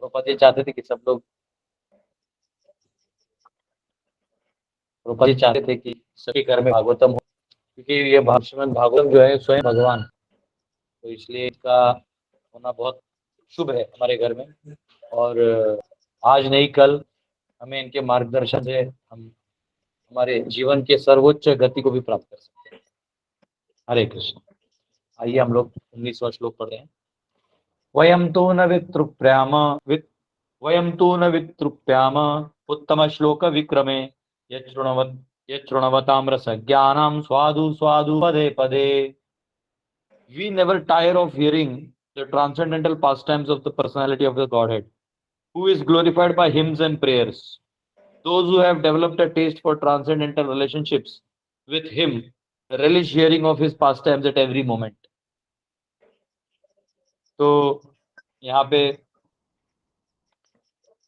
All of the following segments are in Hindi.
द्रौपदी चाहते थे कि सब लोग द्रौपदी चाहते थे कि सभी घर में भागवतम हो, क्योंकि ये श्रीमद् भागवतम जो है स्वयं भगवान, तो इसलिए इसका होना बहुत शुभ है हमारे घर में। और आज नहीं कल हमें इनके मार्गदर्शन से हम हमारे जीवन के सर्वोच्च गति को भी प्राप्त कर सकते हैं। हरे कृष्ण। आइए हम लोग 19वां श्लोक पढ़ रहे हैं। वयम तो न वितृप्याम वित वयम तो न वितृप्याम उत्तम श्लोक विक्रमे यच्छृणवत् यच्छृणवतां रसज्ञानां स्वादु स्वादु पदे पदे। We never tire of hearing the transcendental pastimes of the personality of the Godhead, who is glorified by hymns and prayers. Those who have developed a taste for transcendental relationships with Him relish hearing of His pastimes at every moment. तो यहाँ पे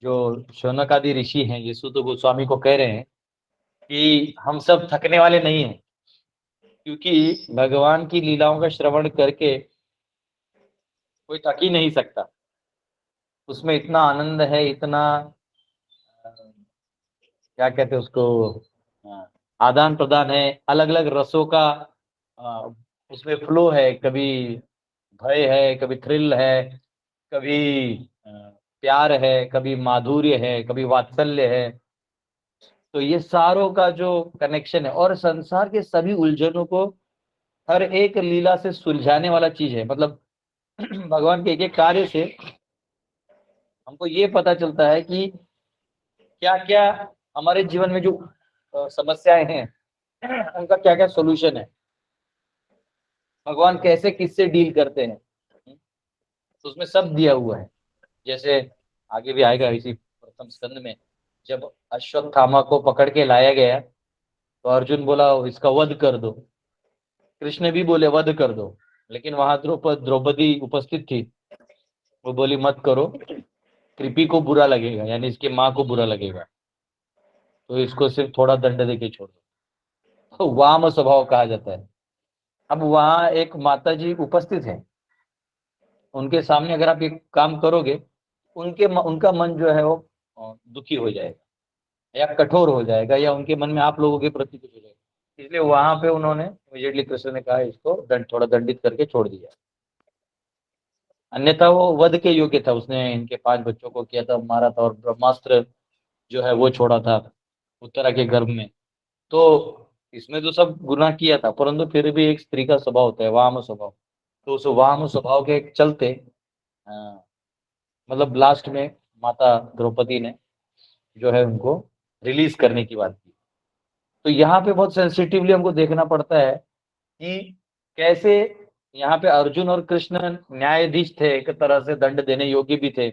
जो शौनक आदि ऋषि हैं, ये सूत गोस्वामी को कह रहे हैं कि हम सब थकने वाले नहीं हैं, क्योंकि भगवान की लीलाओं का श्रवण करके कोई थक ही नहीं सकता। उसमें इतना आनंद है, इतना क्या कहते हैं उसको, आदान प्रदान है, अलग अलग रसों का अ, उसमें फ्लो है। कभी भय है, कभी थ्रिल है, कभी प्यार है, कभी माधुर्य है, कभी वात्सल्य है। तो ये सारों का जो कनेक्शन है, और संसार के सभी उलझनों को हर एक लीला से सुलझाने वाला चीज है। मतलब भगवान के एक एक कार्य से हमको ये पता चलता है कि क्या क्या हमारे जीवन में जो समस्याएं हैं उनका क्या क्या सोल्यूशन है, भगवान कैसे किससे डील करते हैं। तो उसमें सब दिया हुआ है। जैसे आगे भी आएगा इसी प्रथम स्कंद में, जब अश्वत्थामा को पकड़ के लाया गया तो अर्जुन बोला इसका वध कर दो, कृष्ण भी बोले वध कर दो, लेकिन वहां द्रौपदी उपस्थित थी। वो बोली मत करो, कृपी को बुरा लगेगा, यानी इसकी माँ को बुरा लगेगा, तो इसको सिर्फ थोड़ा दंड देके छोड़ दो। तो वाम स्वभाव कहा जाता है। अब वहां एक माता जी उपस्थित है, उनके सामने अगर आप ये काम करोगे, उनका मन जो है वो दुखी हो जाएगा या कठोर हो जाएगा, या उनके मन में आप लोगों के प्रति कुछ हो जाएगा। इसलिए वहां पे उन्होंने इमीडिएटली कृष्ण ने कहा इसको थोड़ा दंडित करके छोड़ दिया, अन्यथा वो वध के योग्य था। उसने इनके 5 बच्चों को किया था, मारा था, और ब्रह्मास्त्र जो है वो छोड़ा था उत्तरा के गर्भ में। तो इसमें तो सब गुनाह किया था, परंतु फिर भी एक स्त्री का स्वभाव होता है, वाम स्वभाव। तो उस वाम स्वभाव के चलते मतलब लास्ट में माता द्रौपदी ने जो है उनको रिलीज करने की बात की। तो यहाँ पे बहुत सेंसिटिवली हमको देखना पड़ता है कि कैसे यहाँ पे अर्जुन और कृष्ण न्यायाधीश थे, एक तरह से दंड देने योग्य भी थे,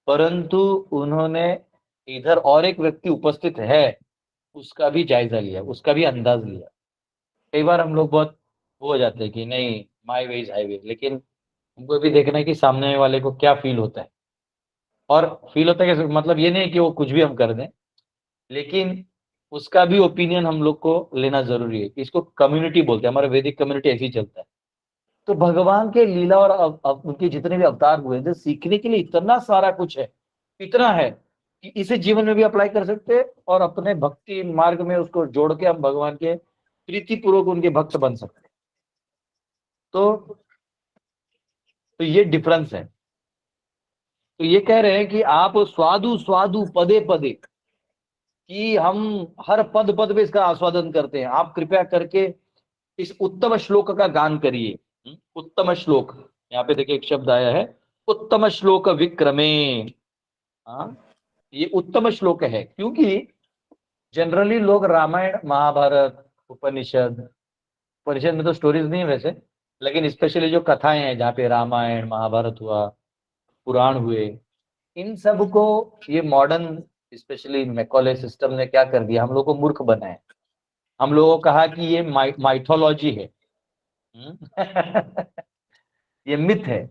परंतु उन्होंने इधर और एक व्यक्ति उपस्थित है उसका भी जायजा लिया, उसका भी अंदाज लिया। कई बार हम लोग बहुत वो हो जाते हैं कि नहीं माई वे इज हाईवे, लेकिन हमको भी देखना है कि सामने वाले को क्या फील होता है। और फील होता है कि मतलब ये नहीं कि वो कुछ भी हम कर दें, लेकिन उसका भी ओपिनियन हम लोग को लेना जरूरी है। इसको कम्युनिटी बोलते हैं, हमारा वैदिक कम्युनिटी ऐसे ही चलता है। तो भगवान के लीला और उनके जितने भी अवतार हुए थे, सीखने के लिए इतना सारा कुछ है, इतना है कि इसे जीवन में भी अप्लाई कर सकते हैं, और अपने भक्ति मार्ग में उसको जोड़ के हम भगवान के प्रीति पूर्वक उनके भक्त बन सकते हैं। तो तो ये डिफरेंस है। तो ये कह रहे हैं कि आप स्वादु स्वादु पदे पदे, कि हम हर पद पद में इसका आस्वादन करते हैं। आप कृपया करके इस उत्तम श्लोक का गान करिए। उत्तम श्लोक, यहाँ पे देखिए एक शब्द आया है, उत्तम श्लोक विक्रमे। हाँ, ये उत्तम श्लोक है, क्योंकि जनरली लोग रामायण महाभारत उपनिषद, उपनिषद में तो स्टोरीज नहीं है वैसे, लेकिन स्पेशली जो कथाएं हैं जहाँ पे रामायण महाभारत हुआ, पुराण हुए, इन सब को ये मॉडर्न स्पेशली मैकॉले सिस्टम ने क्या कर दिया, हम लोग को मूर्ख बनाए। हम लोगों को कहा कि ये माइथोलॉजी है। ये मिथ है,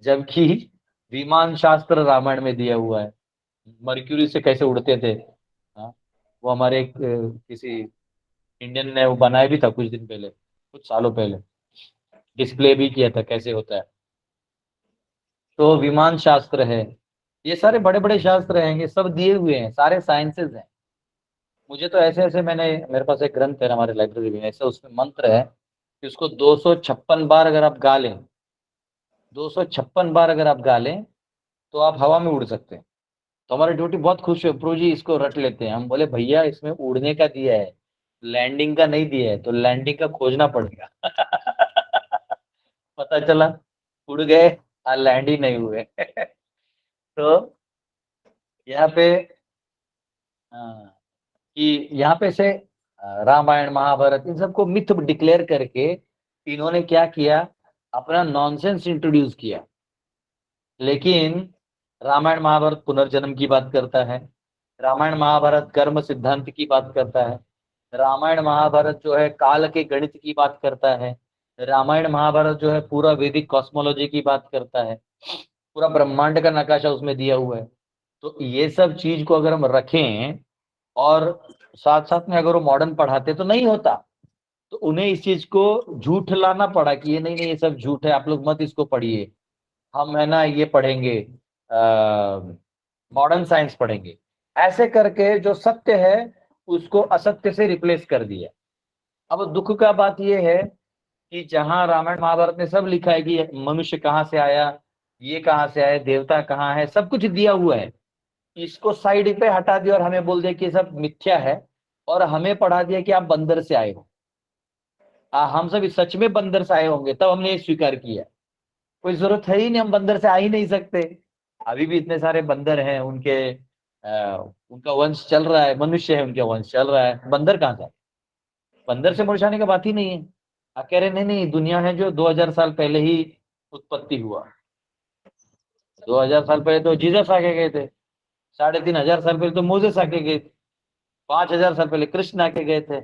जबकि विमान शास्त्र रामायण में दिया हुआ है। मर्क्यूरी से कैसे उड़ते थे, हाँ, वो हमारे किसी इंडियन ने वो बनाया भी था कुछ दिन पहले, कुछ सालों पहले डिस्प्ले भी किया था कैसे होता है। तो विमान शास्त्र है, ये सारे बड़े बड़े शास्त्र हैं, ये सब दिए हुए हैं, सारे साइंसेज हैं। मुझे तो ऐसे ऐसे मैंने, मेरे पास एक ग्रंथ है हमारे लाइब्रेरी में, ऐसे उसमें मंत्र है कि उसको 256 बार अगर आप गा लें, 256 बार अगर आप गा लें तो आप हवा में उड़ सकते हैं। तो हमारी ड्यूटी बहुत खुश है, प्रो जी इसको रट लेते हैं। हम बोले भैया इसमें उड़ने का दिया है, लैंडिंग का नहीं दिया है, तो लैंडिंग का खोजना पड़ेगा। पता चला उड़ गए और लैंड ही नहीं हुए। तो यहाँ पे हाँ, कि यहाँ पे से रामायण महाभारत इन सबको मिथ डिक्लेयर करके इन्होंने क्या किया, अपना नॉनसेंस इंट्रोड्यूस किया। लेकिन रामायण महाभारत पुनर्जन्म की बात करता है, रामायण महाभारत कर्म सिद्धांत की बात करता है, रामायण महाभारत जो है काल के गणित की बात करता है, रामायण महाभारत जो है पूरा वैदिक कॉस्मोलॉजी की बात करता है, पूरा ब्रह्मांड का नकाशा उसमें दिया हुआ है। तो ये सब चीज को अगर हम रखें और साथ साथ में अगर वो मॉडर्न पढ़ाते तो नहीं होता। तो उन्हें इस चीज को झूठ लाना पड़ा कि ये नहीं नहीं ये सब झूठ है, आप लोग मत इसको पढ़िए, हम है ना ये पढ़ेंगे, मॉडर्न साइंस पढ़ेंगे। ऐसे करके जो सत्य है उसको असत्य से रिप्लेस कर दिया। अब दुख का बात यह है कि जहां रामायण महाभारत में सब लिखा है कि मनुष्य कहाँ से आया, ये कहाँ से आया, देवता कहाँ है, सब कुछ दिया हुआ है, इसको साइड पे हटा दिया और हमें बोल दिया कि ये सब मिथ्या है, और हमें पढ़ा दिया कि आप बंदर से आए हो। हम सब सच में बंदर से आए होंगे तब हमने ये स्वीकार किया। कोई जरूरत है ही नहीं, हम बंदर से आ ही नहीं सकते। अभी भी इतने सारे बंदर हैं, उनका वंश चल रहा है, मनुष्य है उनका वंश चल रहा है, बंदर कहाँ से आए? बंदर से मनुष्य आने का बात ही नहीं है। आप कह रहे नहीं नहीं दुनिया है जो 2000 साल पहले ही उत्पत्ति हुआ। 2000 साल पहले तो जीसस आके गए थे, 3500 साल पहले तो मोसेस आके गए थे, 5000 साल पहले कृष्ण आके गए थे,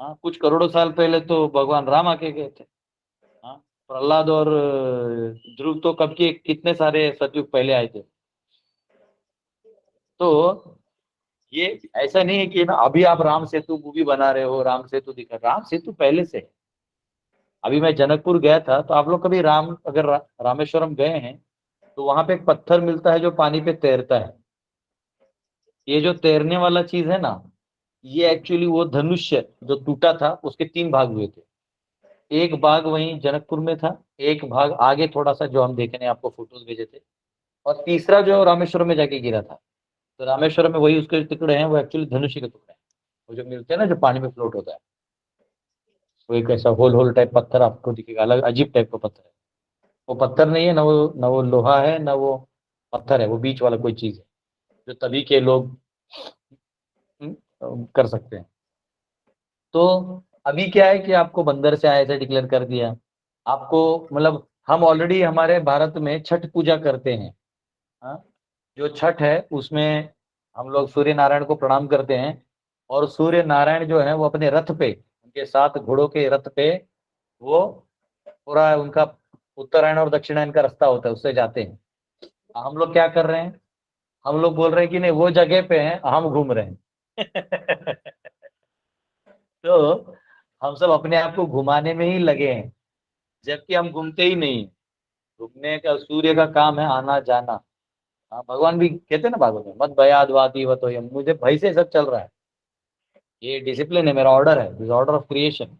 हाँ कुछ करोड़ों साल पहले तो भगवान राम आके गए थे। हाँ, प्रहलाद और ध्रुव तो कब के कितने सारे सतयुग पहले आए थे। तो ये ऐसा नहीं है कि ना अभी आप राम सेतु मूवी बना रहे हो, राम सेतु दिखा, राम सेतु पहले से है। अभी मैं जनकपुर गया था, तो आप लोग कभी अगर रामेश्वरम गए हैं तो वहां पे एक पत्थर मिलता है जो पानी पे तैरता है। ये जो तैरने वाला चीज है ना, ये एक्चुअली वो धनुष्य जो टूटा था उसके 3 भाग हुए थे। एक भाग वहीं जनकपुर में था, एक भाग आगे थोड़ा सा जो हम देखने आपको फोटोज भेजे थे, और तीसरा जो रामेश्वरम में जाके गिरा था। तो रामेश्वरम में वही उसके टुकड़े हैं, वो एक्चुअली धनुष्य के टुकड़े हैं, वो जो मिलते हैं ना जो पानी में फ्लोट होता है। वो एक ऐसा होल होल टाइप पत्थर आपको दिखेगा, अलग अजीब टाइप का पत्थर है। वो पत्थर नहीं है ना, वो लोहा है ना वो पत्थर है, वो बीच वाला कोई चीज है जो तभी के लोग कर सकते हैं। तो अभी क्या है कि आपको बंदर से आए ऐसे डिक्लेयर कर दिया आपको। मतलब हम ऑलरेडी हमारे भारत में छठ पूजा करते हैं। हाँ, जो छठ है उसमें हम लोग सूर्य नारायण को प्रणाम करते हैं, और सूर्य नारायण जो है वो अपने रथ पे, उनके 7 घोड़ों के रथ पे, वो पूरा उनका उत्तरायण और दक्षिणायन का रास्ता होता है, उससे जाते हैं। हम लोग क्या कर रहे हैं, हम लोग बोल रहे हैं कि नहीं वो जगह पे हैं, हम घूम रहे हैं। तो हम सब अपने आप को घुमाने में ही लगे हैं, जबकि हम घूमते ही नहीं हैं। घूमने का सूर्य का काम है आना जाना। हाँ, भगवान भी कहते हैं ना भागवत में, मत भयाद वादी वत हो, मुझे भय से सब चल रहा है, ये डिसिप्लिन है, मेरा ऑर्डर है, दिस ऑर्डर ऑफ क्रिएशन।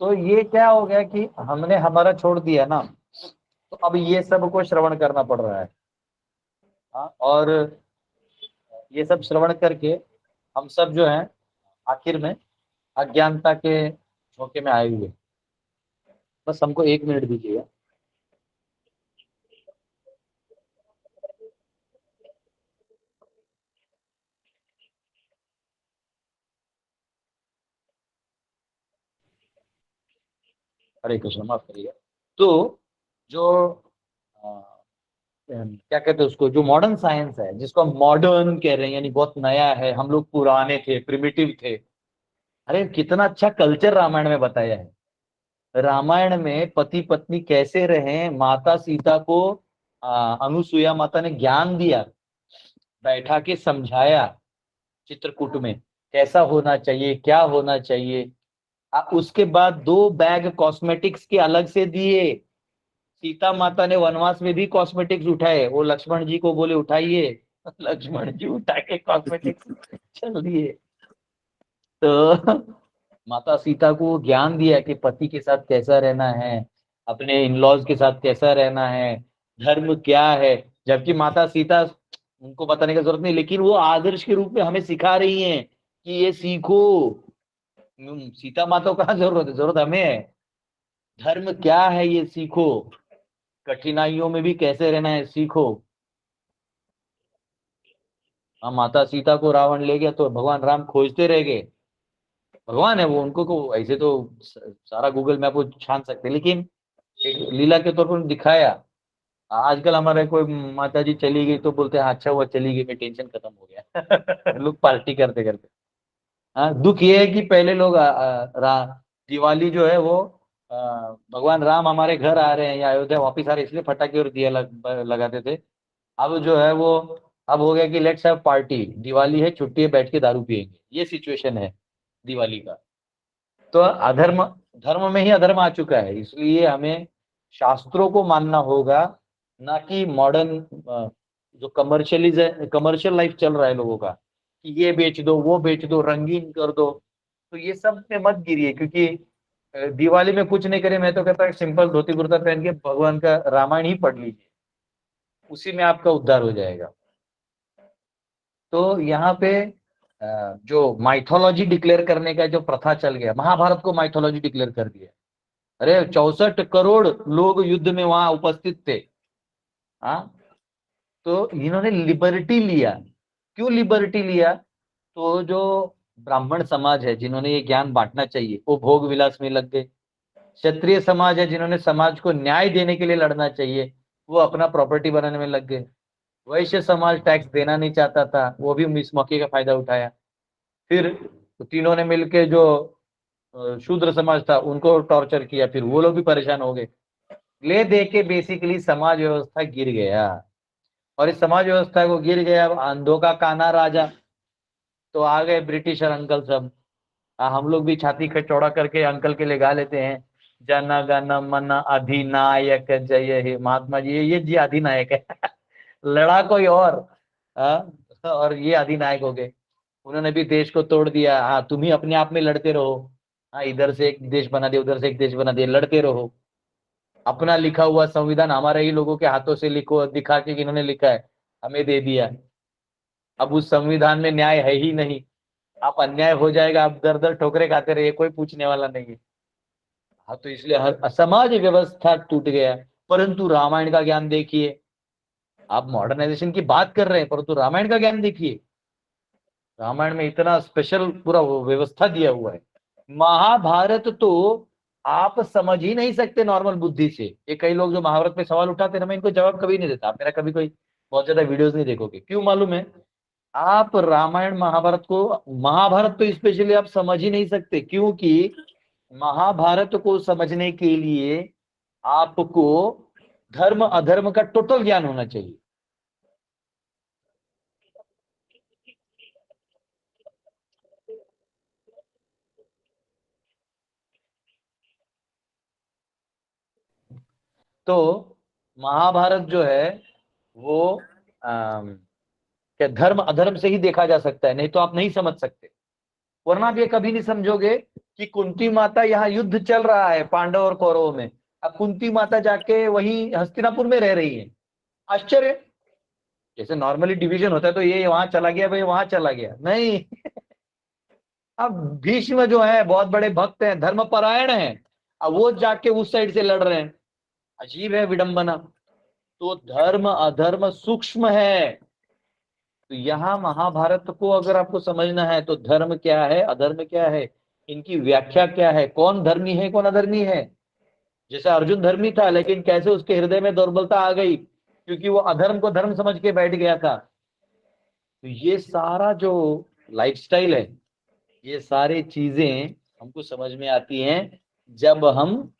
तो ये क्या हो गया कि हमने हमारा छोड़ दिया ना, तो अब ये सब को श्रवण करना पड़ रहा है। हाँ, और ये सब श्रवण करके हम सब जो है आखिर में अज्ञानता के झोंके में आए हुए। बस हमको 1 मिनट दीजिएगा। हरे कृष्ण, माफ करिएगा। तो जो क्या कहते हैं उसको, जो मॉडर्न साइंस है जिसको हम मॉडर्न कह रहे हैं, यानी बहुत नया है, हम लोग पुराने थे, प्रिमिटिव थे। अरे कितना अच्छा कल्चर रामायण में बताया है। रामायण में पति पत्नी कैसे रहे, माता सीता को अनुसुईया माता ने ज्ञान दिया, बैठा के समझाया चित्रकूट में कैसा होना चाहिए, क्या होना चाहिए। उसके बाद 2 बैग कॉस्मेटिक्स के अलग से दिए, सीता माता ने वनवास में भी कॉस्मेटिक्स उठाए, वो लक्ष्मण जी को बोले उठाइए, लक्ष्मण जी उठा के कॉस्मेटिक्स चल दिए। तो माता सीता को ज्ञान दिया कि पति के साथ कैसा रहना है, अपने इन लॉज के साथ कैसा रहना है, धर्म क्या है। जबकि माता सीता, उनको बताने की जरूरत नहीं, लेकिन वो आदर्श के रूप में हमें सिखा रही हैं कि ये सीखो। सीता माता को कहाँ जरूरत है, जरूरत हमें है। धर्म क्या है ये सीखो, कठिनाइयों में भी कैसे रहना है सीखो। हाँ, माता सीता को रावण ले गया तो भगवान राम खोजते रह गए। भगवान है वो, उनको को ऐसे तो सारा गूगल मैप वो छान सकते, लेकिन एक लीला के तौर पर दिखाया। आजकल हमारे कोई माता जी चली गई तो बोलते हैं हाँ, अच्छा हुआ चली गई, मैं टेंशन खत्म हो गया। लोग पार्टी करते करते। हाँ, दुख ये है कि पहले लोग दिवाली जो है वो भगवान राम हमारे घर आ रहे हैं या अयोध्या वापिस आ रहे हैं इसलिए फटाके और दिया लगाते थे। अब जो है वो, अब हो गया कि लेट्स हैव पार्टी, दिवाली है, छुट्टी है, बैठ के दारू पियेंगे, ये सिचुएशन है दिवाली का। तो अधर्म, धर्म में ही अधर्म आ चुका है, इसलिए हमें शास्त्रों को मानना होगा, ना कि मॉडर्न जो कमर्शियल लाइफ चल रहा है लोगों का, कि ये बेच दो, वो बेच दो, रंगीन कर दो। तो ये सब में मत गिरिए, क्योंकि दिवाली में कुछ नहीं करे, मैं तो कहता हूँ सिंपल धोती कुर्ता पहन के भगवान का रामायण ही पढ़ लीजिए, उसी में आपका उद्धार हो जाएगा। तो यहाँ पे जो माइथोलॉजी डिक्लेयर करने का जो प्रथा चल गया, महाभारत को माइथोलॉजी डिक्लेयर कर दिया। अरे 64 करोड़ लोग युद्ध में वहां उपस्थित थे। हाँ, तो इन्होंने लिबर्टी लिया। क्यों लिबर्टी लिया? तो जो ब्राह्मण समाज है जिन्होंने ये ज्ञान बांटना चाहिए वो भोग विलास में लग गए। क्षत्रिय समाज है जिन्होंने समाज को न्याय देने के लिए लड़ना चाहिए, वो अपना प्रॉपर्टी बनाने में लग गए। वैश्य समाज टैक्स देना नहीं चाहता था, वो भी इस मौके का फायदा उठाया। फिर तीनों ने मिलके जो शूद्र समाज था उनको टॉर्चर किया, फिर वो लोग भी परेशान हो गए। ले दे के बेसिकली समाज व्यवस्था गिर गया। और इस समाज व्यवस्था को गिर गया, अब अंधों का काना राजा। तो आ गए ब्रिटिशर अंकल सब। हम लोग भी छाती खट चौड़ा करके अंकल के लिए गा लेते हैं, जन गण मन अधिनायक जय हे। महात्मा जी, ये जी अधिनायक है। लड़ा कोई और, और ये अधिनायक हो गए। उन्होंने भी देश को तोड़ दिया। हाँ, तुम ही अपने आप में लड़ते रहो। हाँ, इधर से एक देश बना दिया, उधर से एक देश बना दिया, लड़ते रहो। अपना लिखा हुआ संविधान हमारे ही लोगों के हाथों से लिखो, दिखा के कि इन्होंने लिखा है, हमें दे दिया। अब उस संविधान में न्याय है ही नहीं। आप अन्याय हो जाएगा, आप दर दर ठोकरे खाते रहिए, कोई पूछने वाला नहीं है। हाँ, तो इसलिए हर समाज व्यवस्था टूट गया। परंतु रामायण का ज्ञान देखिए। आप मॉडर्नाइजेशन की बात कर रहे हैं, परंतु रामायण का ज्ञान देखिए। रामायण में इतना स्पेशल पूरा व्यवस्था दिया हुआ है। महाभारत तो आप समझ ही नहीं सकते नॉर्मल बुद्धि से। ये कई लोग जो महाभारत पे सवाल उठाते हैं ना, मैं इनको जवाब कभी नहीं देता। आप मेरा कभी कोई बहुत ज्यादा वीडियोस नहीं देखोगे, क्यों मालूम है? आप रामायण महाभारत को, महाभारत तो स्पेशली आप समझ ही नहीं सकते, क्योंकि महाभारत को समझने के लिए आपको धर्म अधर्म का टोटल ज्ञान होना चाहिए। तो महाभारत जो है वो क्या धर्म अधर्म से ही देखा जा सकता है, नहीं तो आप नहीं समझ सकते। वरना आप ये कभी नहीं समझोगे कि कुंती माता, यहाँ युद्ध चल रहा है पांडव और कौरवों में, अब कुंती माता जाके वही हस्तिनापुर में रह रही है। आश्चर्य। जैसे नॉर्मली डिवीजन होता है तो ये वहां चला गया, भाई वहां चला गया, नहीं। अब भीष्म जो है बहुत बड़े भक्त हैं, धर्मपरायण हैं, अब वो जाके उस साइड से लड़ रहे हैं। अजीब है विडंबना। तो धर्म अधर्म सूक्ष्म है। तो यहाँ महाभारत को अगर आपको समझना है तो धर्म क्या है, अधर्म क्या है, इनकी व्याख्या क्या है, कौन धर्मी है कौन अधर्मी है। जैसे अर्जुन धर्मी था, लेकिन कैसे उसके हृदय में दुर्बलता आ गई, क्योंकि वो अधर्म को धर्म समझ के बैठ गया था। तो ये सारा जो लाइफस्टाइल है, ये सारी चीजें हमको समझ में आती हैं जब हम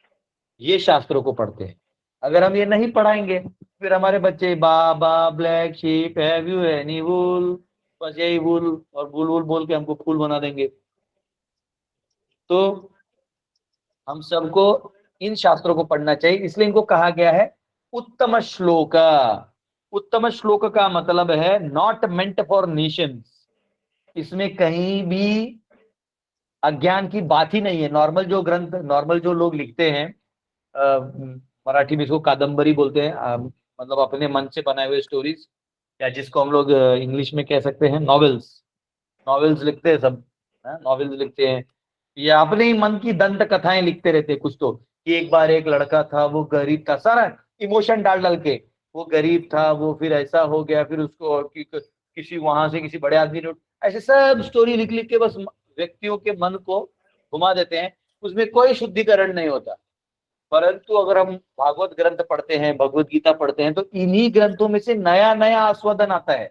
ये शास्त्रों को पढ़ते हैं। अगर हम ये नहीं पढ़ाएंगे, फिर हमारे बच्चे baa baa black sheep have you any wool, बस यही वूल और वूल वूल बोल के हमको फूल बना देंगे। तो हम सबको इन शास्त्रों को पढ़ना चाहिए, इसलिए इनको कहा गया है उत्तम श्लोक। उत्तम श्लोक का मतलब है नॉट मेंट फॉर नेशंस। इसमें कहीं भी अज्ञान की बात ही नहीं है। नॉर्मल जो ग्रंथ, नॉर्मल जो लोग लिखते हैं, मराठी में इसको कादंबरी बोलते हैं, मतलब अपने मन से बनाए हुए स्टोरीज, या जिसको हम लोग इंग्लिश में कह सकते हैं नॉवेल्स। नॉवेल्स लिखते हैं सब, नॉवेल्स लिखते हैं, या अपने ही मन की दंत कथाएं लिखते रहते हैं कुछ तो, कि एक बार एक लड़का था, वो गरीब था, सारा इमोशन डाल डाल के, वो गरीब था, वो फिर ऐसा हो गया, फिर उसको किसी वहां से किसी बड़े आदमी ने, ऐसे सब स्टोरी लिख लिख के बस व्यक्तियों के मन को घुमा देते हैं। उसमें कोई शुद्धिकरण नहीं होता। परंतु अगर हम भागवत ग्रंथ पढ़ते हैं, भगवत गीता पढ़ते हैं, तो इन्हीं ग्रंथों में से नया नया आस्वादन आता है।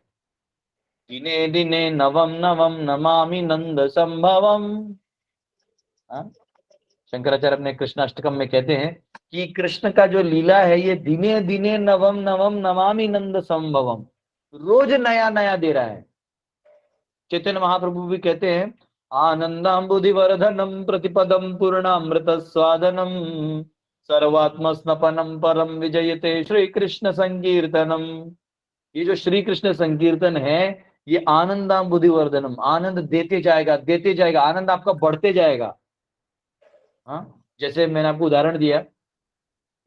दिने दिने नवम नवम नमामि नंद संभवम। शंकराचार्य अपने कृष्णाष्टकम में कहते हैं कि कृष्ण का जो लीला है, ये दिने दिने नवम नवम नमामि नंद संभवम, रोज नया नया दे रहा है। चैतन्य महाप्रभु भी कहते हैं आनंदाम्बुधिवर्धनम प्रतिपदम पूर्णामृत स्वादनम सर्वात्म स्नपनम परम विजयते श्री कृष्ण संकीर्तनम। ये जो श्री कृष्ण संकीर्तन है, ये आनंदाम्बुधिवर्धनम, आनंद देते जाएगा, आनंद आपका बढ़ते जाएगा। हाँ, जैसे मैंने आपको उदाहरण दिया,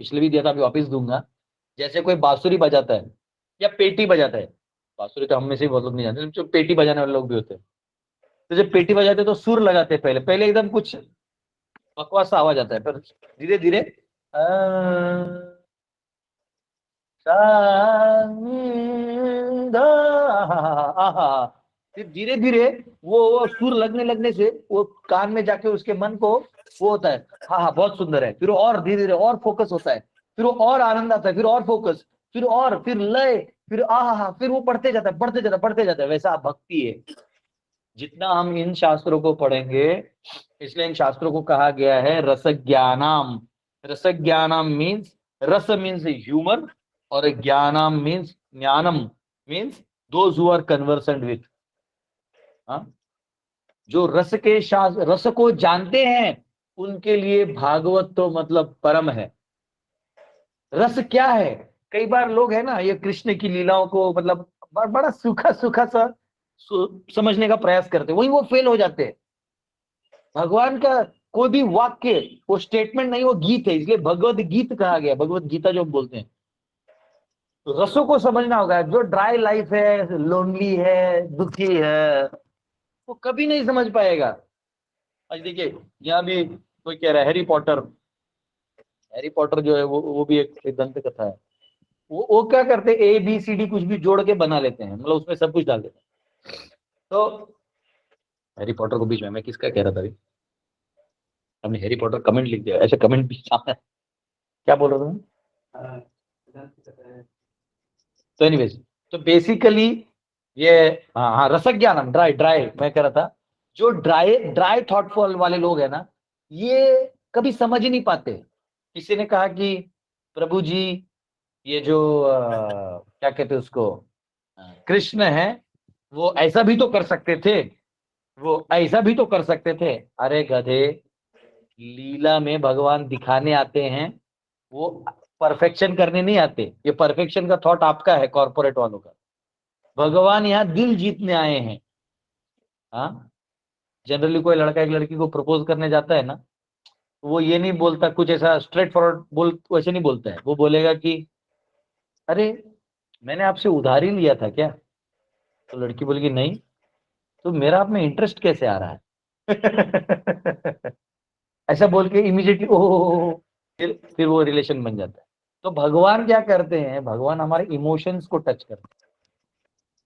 पिछले भी दिया था, अभी वापिस दूंगा। जैसे कोई बांसुरी बजाता है या पेटी बजाता है, बांसुरी तो हम में से ही बहुत लोग नहीं जानते, जो पेटी बजाने वाले लोग भी होते हैं, तो जब पेटी बजाते हैं तो सुर लगाते हैं, पहले पहले एकदम कुछ बकवास सा आवाज आता है, पर धीरे धीरे फिर धीरे धीरे वो सुर लगने लगने से वो कान में जाके उसके मन को वो होता है, हाँ हाँ बहुत सुंदर है, फिर और धीरे धीरे और फोकस होता है, फिर वो और आनंद आता है, फिर और फोकस, फिर और, फिर लय, फिर आहा, फिर वो पढ़ते जाता है, बढ़ते जाता है। वैसा भक्ति है। जितना हम इन शास्त्रों को पढ़ेंगे, इसलिए इन शास्त्रों को कहा गया है रस ज्ञानम। रस ज्ञानम मीन्स, रस मीन्स ह्यूमर, और jnanam means jnanam, means those who are conversant with. जो रस के शास्त्र, रस को जानते हैं, उनके लिए भागवत तो मतलब परम है। रस क्या है? कई बार लोग है ना, ये कृष्ण की लीलाओं को मतलब बड़ा सूखा सूखा सा समझने का प्रयास करते हैं, वही वो फेल हो जाते हैं। भगवान का कोई भी वाक्य वो स्टेटमेंट नहीं, वो गीत है, इसलिए भगवत गीत कहा गया, भगवत गीता जो बोलते हैं। तो रसों को समझना होगा। जो ड्राई लाइफ है, लोनली है, दुखी है, वो कभी नहीं समझ पाएगा। आज देखिए, यहाँ भी कोई कह रहा है हैरी पॉटर, हैरी पॉटर जो है वो भी एक दंत कथा है। वो क्या करते हैं, ए बी सी डी कुछ भी जोड़ के बना लेते हैं, मतलब उसमें सब कुछ डाल देते हैं। तो हैरी पॉटर को बीच में, मैं किसका कह रहा था अभी, हमने हैरी पॉटर कमेंट लिख दिया, ऐसे कमेंट भी सामने, क्या बोल रहा था? तो एनीवेज, तो बेसिकली ये, हाँ हाँ, रसज्ञानम, ड्राई ड्राई मैं कह रहा था। जो ड्राई ड्राई थॉटफुल वाले लोग हैं ना, ये कभी समझ ही नहीं पाते। किसी ने कहा कि प्रभु जी, ये जो क्या कहते हैं उसको, कृष्ण है, वो ऐसा भी तो कर सकते थे, वो ऐसा भी तो कर सकते थे। अरे गधे, लीला में भगवान दिखाने आते हैं, वो परफेक्शन करने नहीं आते। ये परफेक्शन का थॉट आपका है, कॉर्पोरेट वालों का। भगवान यहाँ दिल जीतने आए हैं। हाँ, जनरली कोई लड़का एक लड़की को प्रपोज करने जाता है ना, तो वो ये नहीं बोलता कुछ ऐसा स्ट्रेट फॉरवर्ड बोल, वैसे नहीं बोलता है। वो बोलेगा कि अरे, मैंने आपसे उधारी लिया था क्या? तो लड़की बोलेगी नहीं। तो मेरा आप में इंटरेस्ट कैसे आ रहा है? ऐसा बोल के इमीडिएटली ओ, फिर वो रिलेशन बन जाता है। तो भगवान क्या करते हैं, भगवान हमारे इमोशंस को टच करते हैं।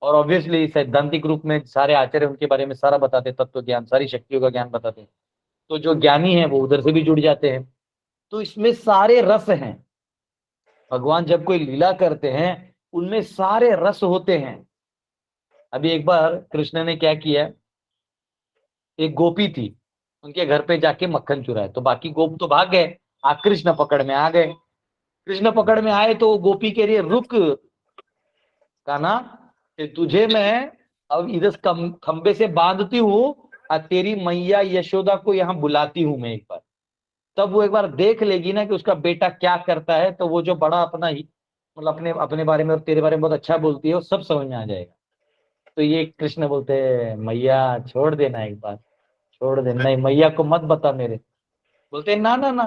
और ऑब्वियसली सैद्धांतिक रूप में सारे आचार्य उनके बारे में सारा बताते, तत्व ज्ञान, सारी शक्तियों का ज्ञान बताते हैं। तो जो ज्ञानी है वो उधर से भी जुड़ जाते हैं। तो इसमें सारे रस हैं। भगवान जब कोई लीला करते हैं, उनमें सारे रस होते हैं। अभी एक बार कृष्ण ने क्या किया, एक गोपी थी, उनके घर पे जाके मक्खन चुराया, तो बाकी गोप तो भाग गए, आप कृष्ण पकड़ में आ गए। कृष्ण पकड़ में आए तो गोपी कह रही है रुक कान्हा, कि तुझे मैं अब इधर खंबे से बांधती हूँ और तेरी मैया यशोदा को यहाँ बुलाती हूँ मैं एक बार। तब वो एक बार देख लेगी ना कि उसका बेटा क्या करता है, तो वो जो बड़ा अपना ही मतलब अपने अपने बारे में और तेरे बारे में बहुत अच्छा बोलती है, वो सब समझ में आ जाएगा। तो ये कृष्ण बोलते हैं मैया छोड़ देना, एक बार छोड़ देना, नहीं मैया को मत बता मेरे। बोलते हैं ना ना ना।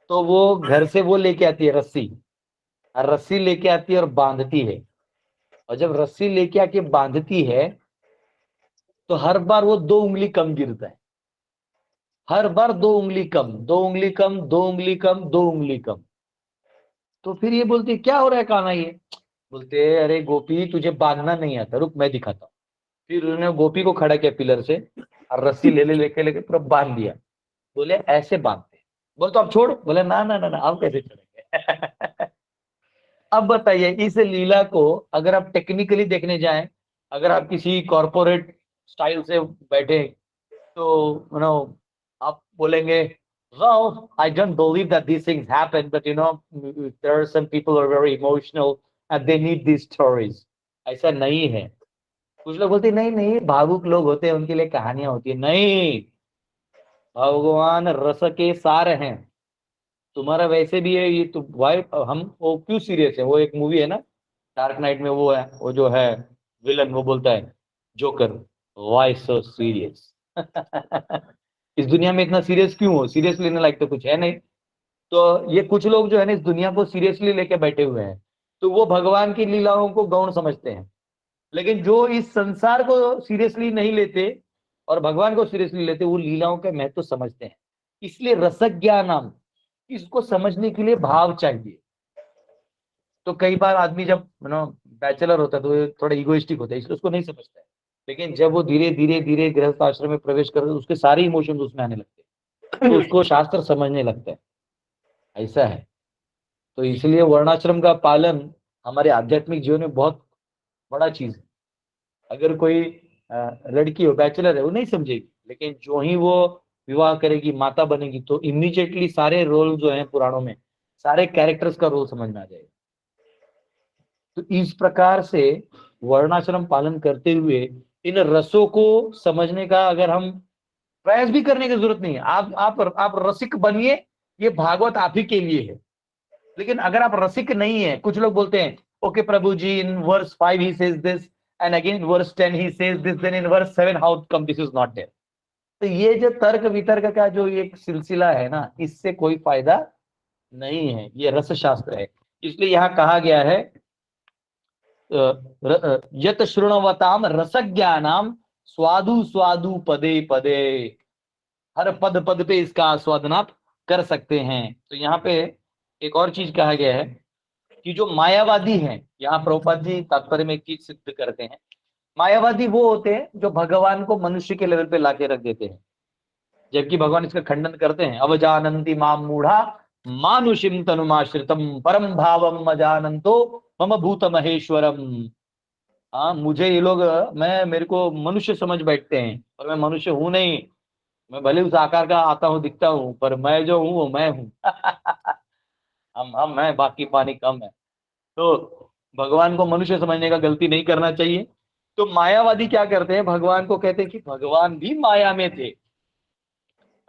तो वो घर से वो लेके आती है रस्सी, और रस्सी लेके आती है और बांधती है। और जब रस्सी लेके आके बांधती है तो हर बार वो 2 उंगली कम गिरता है। हर बार 2 उंगली कम, 2 उंगली कम, 2 उंगली कम, 2 उंगली कम। तो फिर ये बोलती है क्या हो रहा है कान्हा ये। बोलते हैं अरे गोपी तुझे बांधना नहीं आता, रुक मैं दिखाता हूँ। फिर उन्होंने गोपी को खड़ा किया पिलर से, और रस्सी ले ले लेके लेके पूरा बांध दिया। बोले ऐसे बांधते। बोले तो अब छोड़। बोले ना ना ना ना, अब कैसे छोड़ेंगे। अब बताइए इस लीला को अगर आप टेक्निकली देखने जाएं, अगर आप किसी कॉरपोरेट स्टाइल से बैठे, तो आप बोलेंगे well I don't believe that these things happen, but there are some people who are very emotional and they need these stories। ऐसा नहीं है। कुछ लोग बोलते हैं, नहीं नहीं भावुक लोग होते हैं उनके लिए कहानियां होती है। नहीं, भगवान रस के सार हैं। तुम्हारा वैसे भी है ये तो भाई, हम वो क्यों सीरियस है। वो एक मूवी है ना डार्क नाइट में, वो है वो जो है विलन, वो बोलता है जोकर व्हाई सो सीरियस। इस दुनिया में इतना सीरियस क्यों हो, सीरियस लेने लायक तो कुछ है नहीं। तो ये कुछ लोग जो है ना इस दुनिया को सीरियसली लेके बैठे हुए हैं, तो वो भगवान की लीलाओं को गौण समझते हैं। लेकिन जो इस संसार को सीरियसली नहीं लेते और भगवान को सीरियसली लेते, वो लीलाओं का महत्व समझते हैं। इसलिए रसज्ञानम, इसको समझने के लिए भाव चाहिए। तो कई बार आदमी जब बैचलर होता है तो वो थोड़ा इगोइस्टिक होता है, इसलिए उसको नहीं समझता है। लेकिन जब वो धीरे धीरे धीरे गृहस्थ आश्रम में प्रवेश करते, उसके सारे इमोशंस उसमें आने लगते हैं, तो उसको शास्त्र समझने लगता है। ऐसा है। तो इसलिए वर्णाश्रम का पालन हमारे आध्यात्मिक जीवन में बहुत बड़ा चीज है। अगर कोई लड़की हो, बैचलर है, वो नहीं समझेगी, लेकिन जो ही वो विवाह करेगी, माता बनेगी, तो इमीडिएटली सारे रोल जो हैं पुराणों में, सारे कैरेक्टर्स का रोल समझ में आ जाएगा। तो इस प्रकार से वर्णाश्रम पालन करते हुए इन रसों को समझने का अगर हम प्रयास भी करने की जरूरत नहीं है। आप रसिक बनिए, ये भागवत आप ही के लिए है। लेकिन अगर आप रसिक नहीं है, कुछ लोग बोलते हैं ओके प्रभु जी in verse 5 he says this and again in verse 10 he says this, then in verse 7 how come this is not there. तो ये जो तर्क वितर्क का जो एक सिलसिला है ना, इससे कोई फायदा नहीं है। ये रस शास्त्र है। इसलिए यहाँ कहा गया है यत शृण्वताम रसज्ञानाम स्वादु स्वादु पदे पदे। हर पद पद पे इसका आस्वादन आप कर सकते हैं। तो यहाँ पे एक और चीज कहा गया है कि जो मायावादी हैं, यहाँ प्रभुपाद जी तात्पर्य में एक चीज सिद्ध करते हैं। मायावादी वो होते हैं जो भगवान को मनुष्य के लेवल पे लाके रख देते हैं, जबकि भगवान इसका खंडन करते हैं। अवजानंति माम मूढ़ा मानुषिम तनुमाश्रितम परम भावम अजानंतो मम भूत महेश्वरम। हाँ, मुझे ये लोग मेरे को मनुष्य समझ बैठते हैं, और मैं मनुष्य हूं नहीं। मैं भले उस आकार का आता हूँ, दिखता हूँ, पर मैं जो हूँ वो मैं हूँ। हम हैं, बाकी पानी कम है। तो भगवान को मनुष्य समझने का गलती नहीं करना चाहिए। तो मायावादी क्या करते हैं, भगवान को कहते हैं कि भगवान भी माया में थे।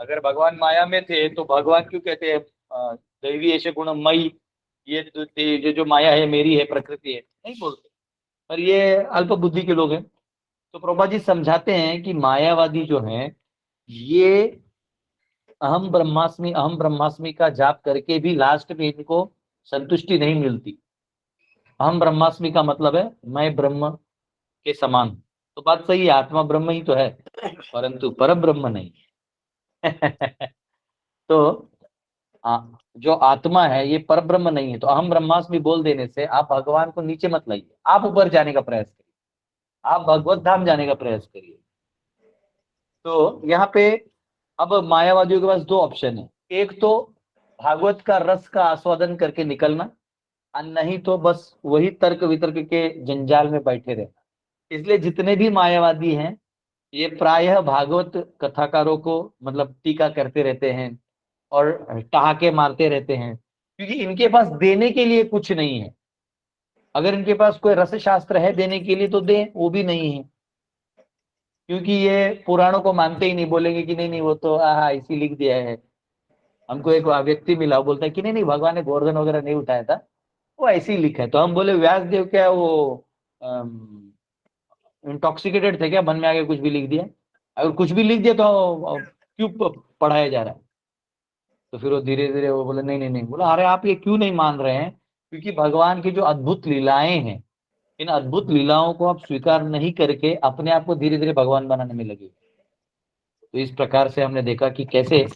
अगर भगवान माया में थे तो भगवान क्यों कहते हैं दैवी ऐसे गुण मई, ये जो माया है मेरी है, प्रकृति है, नहीं बोलते। पर ये अल्प बुद्धि के लोग हैं। तो प्रभा जी समझाते हैं कि मायावादी जो हैं, ये अहम ब्रह्मास्मि का जाप करके भी लास्ट में इनको संतुष्टि नहीं मिलती। अहम ब्रह्मास्मि का मतलब है मैं ब्रह्म के समान हूं। तो बात सही है, आत्मा ब्रह्म ही तो है, परंतु पर ब्रह्म नहीं। तो जो आत्मा है ये पर ब्रह्म नहीं है। तो अहम ब्रह्मास्मि बोल देने से आप भगवान को नीचे मत लाइए, आप ऊपर जाने का प्रयास करिए, आप भगवत धाम जाने का प्रयास करिए। तो यहाँ पे अब मायावादियों के पास दो ऑप्शन है। एक तो भागवत का रस का आस्वादन करके निकलना, और नहीं तो बस वही तर्क वितर्क के जंजाल में बैठे रहना। इसलिए जितने भी मायावादी हैं ये प्रायः भागवत कथाकारों को मतलब टीका करते रहते हैं और ठहाके मारते रहते हैं, क्योंकि इनके पास देने के लिए कुछ नहीं है। अगर इनके पास कोई रस शास्त्र है देने के लिए तो दे, वो भी नहीं है। क्योंकि ये पुराणों को मानते ही नहीं, बोलेंगे कि नहीं नहीं वो तो इसी लिख दिया है। हमको एक व्यक्ति मिला, वो बोलता है कि नहीं नहीं भगवान ने गोवर्धन वगैरह नहीं उठाया था, वो ऐसे ही लिखा है। तो हम बोले व्यास देव क्या वो इंटॉक्सिकेटेड थे क्या, मन में आके कुछ भी लिख दिया? अगर कुछ भी लिख दिया तो क्यों पढ़ाया जा रहा है? तो फिर वो धीरे धीरे वो बोले नहीं नहीं नहीं, बोला अरे आप ये क्यों नहीं मान रहे हैं? क्योंकि भगवान की जो अद्भुत लीलाएं हैं, इन अद्भुत लीलाओं को आप स्वीकार नहीं करके अपने आप को धीरे धीरे भगवान बनाने में लगे। तो इस प्रकार से हमने देखा कि कैसे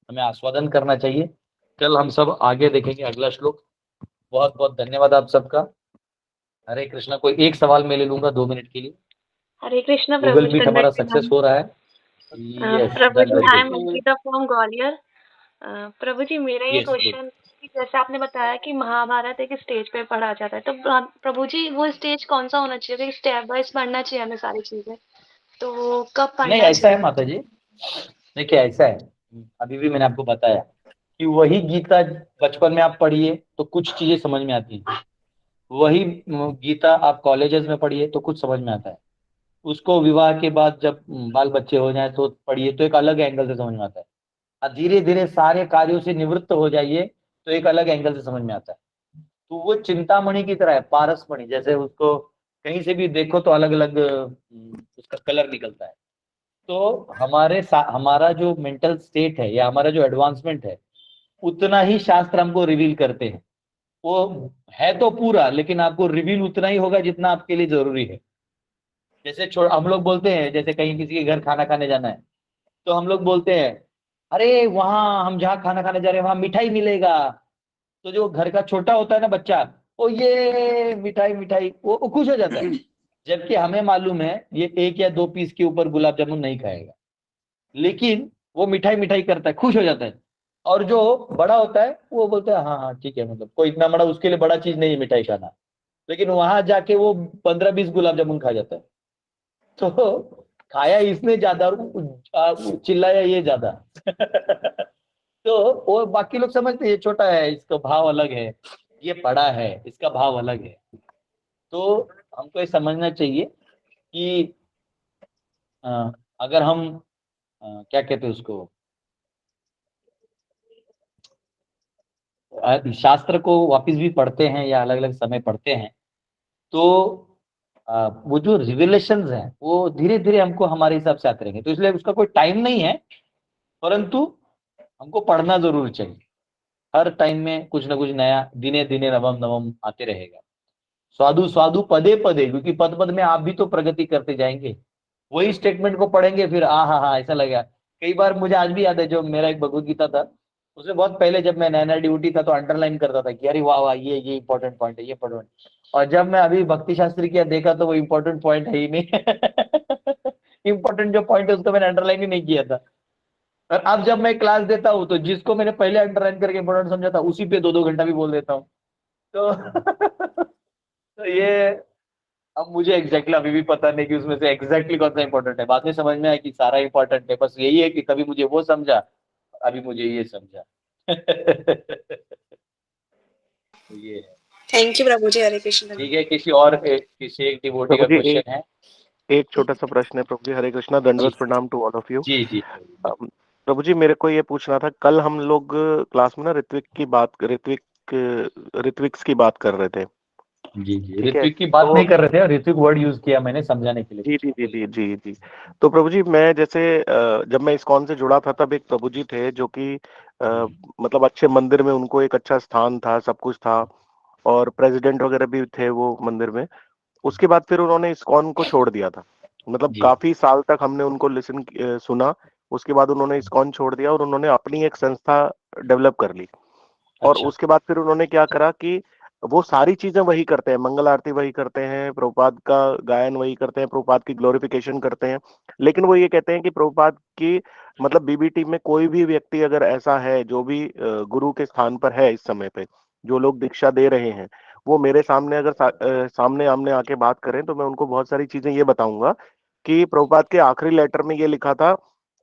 हमें आस्वादन करना चाहिए। कल हम सब आगे देखेंगे अगला श्लोक। बहुत बहुत धन्यवाद आप सबका। हरे कृष्णा। कोई एक सवाल मैं ले लूंगा 2 मिनट के लिए। हरे कृष्णा गूगल प्रभु जी, मीट हमारा सक्सेस हो रहा है। यस, प्रभु डन, जी, very I good. Am Ankita from Gwalior. प्रभु जी, मेरा ये यस गुड। क्वेश्चन कि जैसे आपने बताया कि महाभारत एक स्टेज पे पढ़ा जाता है, तो प्रभु जी वो स्टेज कौन सा होना चाहिए? स्टेप वाइज पढ़ना चाहिए हमें सारी चीजें, तो कब नहीं पढ़ना ऐसा है चाहिए? माता जी, देखिए ऐसा है, अभी भी मैंने आपको बताया कि वही गीता बचपन में आप पढ़िए तो कुछ चीजें समझ में आती हैं, वही गीता आप कॉलेजेस में पढ़िए तो कुछ समझ में आता है, उसको विवाह के बाद जब बाल बच्चे हो जाए तो पढ़िए तो एक अलग एंगल से समझ में आता है, और धीरे धीरे सारे कार्यों से निवृत्त हो जाइए तो एक अलग एंगल से समझ में आता है। तो वो चिंतामणि की तरह है, पारसमणि, जैसे उसको कहीं से भी देखो तो अलग अलग उसका कलर निकलता है। तो हमारा जो मेंटल स्टेट है या हमारा जो एडवांसमेंट है, उतना ही शास्त्र हमको रिवील करते हैं। वो है तो पूरा, लेकिन आपको रिवील उतना ही होगा जितना आपके लिए जरूरी है। जैसे हम लोग बोलते हैं, जैसे कहीं किसी के घर खाना खाने जाना है, तो हम लोग बोलते हैं अरे वहां हम जहाँ खाना खाने जा रहे हैं वहां मिठाई मिलेगा। तो जो घर का छोटा होता है ना बच्चा, वो ये मिठाई मिठाई वो खुश हो जाता है। जबकि हमें मालूम है ये 1 या 2 पीस के ऊपर गुलाब जामुन नहीं खाएगा, लेकिन वो मिठाई मिठाई करता है, खुश हो जाता है। और जो बड़ा होता है वो बोलता है हाँ हाँ ठीक है, मतलब कोई इतना बड़ा उसके लिए बड़ा चीज नहीं है मिठाई खाना, लेकिन वहां जाके वो 15-20 गुलाब जामुन खा जाता है। तो खाया इसने ज्यादा और चिल्लाया ये ज्यादा। तो वो बाकी लोग समझते हैं ये छोटा है, इसका भाव अलग है, ये बड़ा है, इसका भाव अलग है। तो हमको ये समझना चाहिए कि अगर हम क्या कहते हैं उसको, शास्त्र को वापस भी पढ़ते हैं या अलग अलग समय पढ़ते हैं, तो वो जो रिविलेशंस हैं वो धीरे धीरे हमको हमारे हिसाब से आते रहेंगे। तो इसलिए उसका कोई टाइम नहीं है, परंतु हमको पढ़ना जरूर चाहिए। हर टाइम में कुछ ना कुछ नया, दिने दिने नवम नवम आते रहेगा। स्वादु स्वादु पदे पदे, क्योंकि पद पद में आप भी तो प्रगति करते जाएंगे। वही स्टेटमेंट को पढ़ेंगे फिर हाँ ऐसा लगेगा। कई बार मुझे आज भी याद है, जो मेरा एक भगवत गीता था, उसमें बहुत पहले जब मैं नया नया ड्यूटी था तो अंडरलाइन करता था कि अरे वाह वाह ये इंपॉर्टेंट पॉइंट है, ये इंपॉर्टेंट। और जब मैं अभी भक्ति शास्त्री किया देखा तो वो इंपॉर्टेंट पॉइंट है ही नहीं। इंपॉर्टेंट जो पॉइंट है उसको मैंने अंडरलाइन ही नहीं किया था। और अब जब मैं क्लास देता हूँ तो जिसको मैंने पहले अंडरलाइन करके इंपॉर्टेंट समझा था उसी पे 2-2 घंटा भी बोल देता हूँ। तो तो ये अब मुझे अभी भी पता नहीं कि उसमें से कौन सा इंपॉर्टेंट है। बाद में समझ में आया कि सारा इंपॉर्टेंट है, बस यही है कि कभी मुझे वो समझा, अभी मुझे ये समझा। तो ये है। थैंक यू प्रभु जी, हरे कृष्ण। ठीक है, किसी एक डिवोटी प्रभु का जी क्वेश्चन है? एक छोटा सा प्रश्न है प्रभु जी। हरे कृष्णा, जी दंडवत प्रणाम टू ऑल ऑफ यू। जी जी। प्रभु जी मेरे को ये पूछना था, कल हम लोग क्लास में ना ऋत्विक्स की बात कर रहे थे। जी जी, ठीक है, ऋत्विक की बात तो नहीं कर रहे थे, ऋत्विक वर्ड यूज किया मैंने समझाने के लिए। जी जी जी जी जी जी। तो प्रभु जी मैं जैसे जब मैं इस्कॉन से जुड़ा था तब एक प्रभु जी थे जो कि मतलब अच्छे मंदिर में उनको एक अच्छा स्थान था, सब कुछ था, और प्रेसिडेंट वगैरह भी थे वो मंदिर में। उसके बाद फिर उन्होंने इस्कॉन को छोड़ दिया था। मतलब जी। काफी साल तक हमने उनको सुना। उसके बाद उन्होंने इस्कॉन छोड़ दिया और उन्होंने अपनी एक संस्था डेवलप कर ली। और अच्छा। उसके बाद फिर उन्होंने क्या करा कि वो सारी चीजें वही करते हैं, मंगल आरती वही करते हैं, प्रभुपाद का गायन वही करते हैं, प्रभुपाद की ग्लोरिफिकेशन करते हैं। लेकिन वो ये कहते हैं कि प्रभुपाद की मतलब बीबीटी में कोई भी व्यक्ति अगर ऐसा है जो भी गुरु के स्थान पर है इस समय पे, जो लोग दीक्षा दे रहे हैं, वो मेरे सामने अगर सामने आमने आके बात करें तो मैं उनको बहुत सारी चीजें ये बताऊंगा कि प्रभुपाद के आखिरी लेटर में ये लिखा था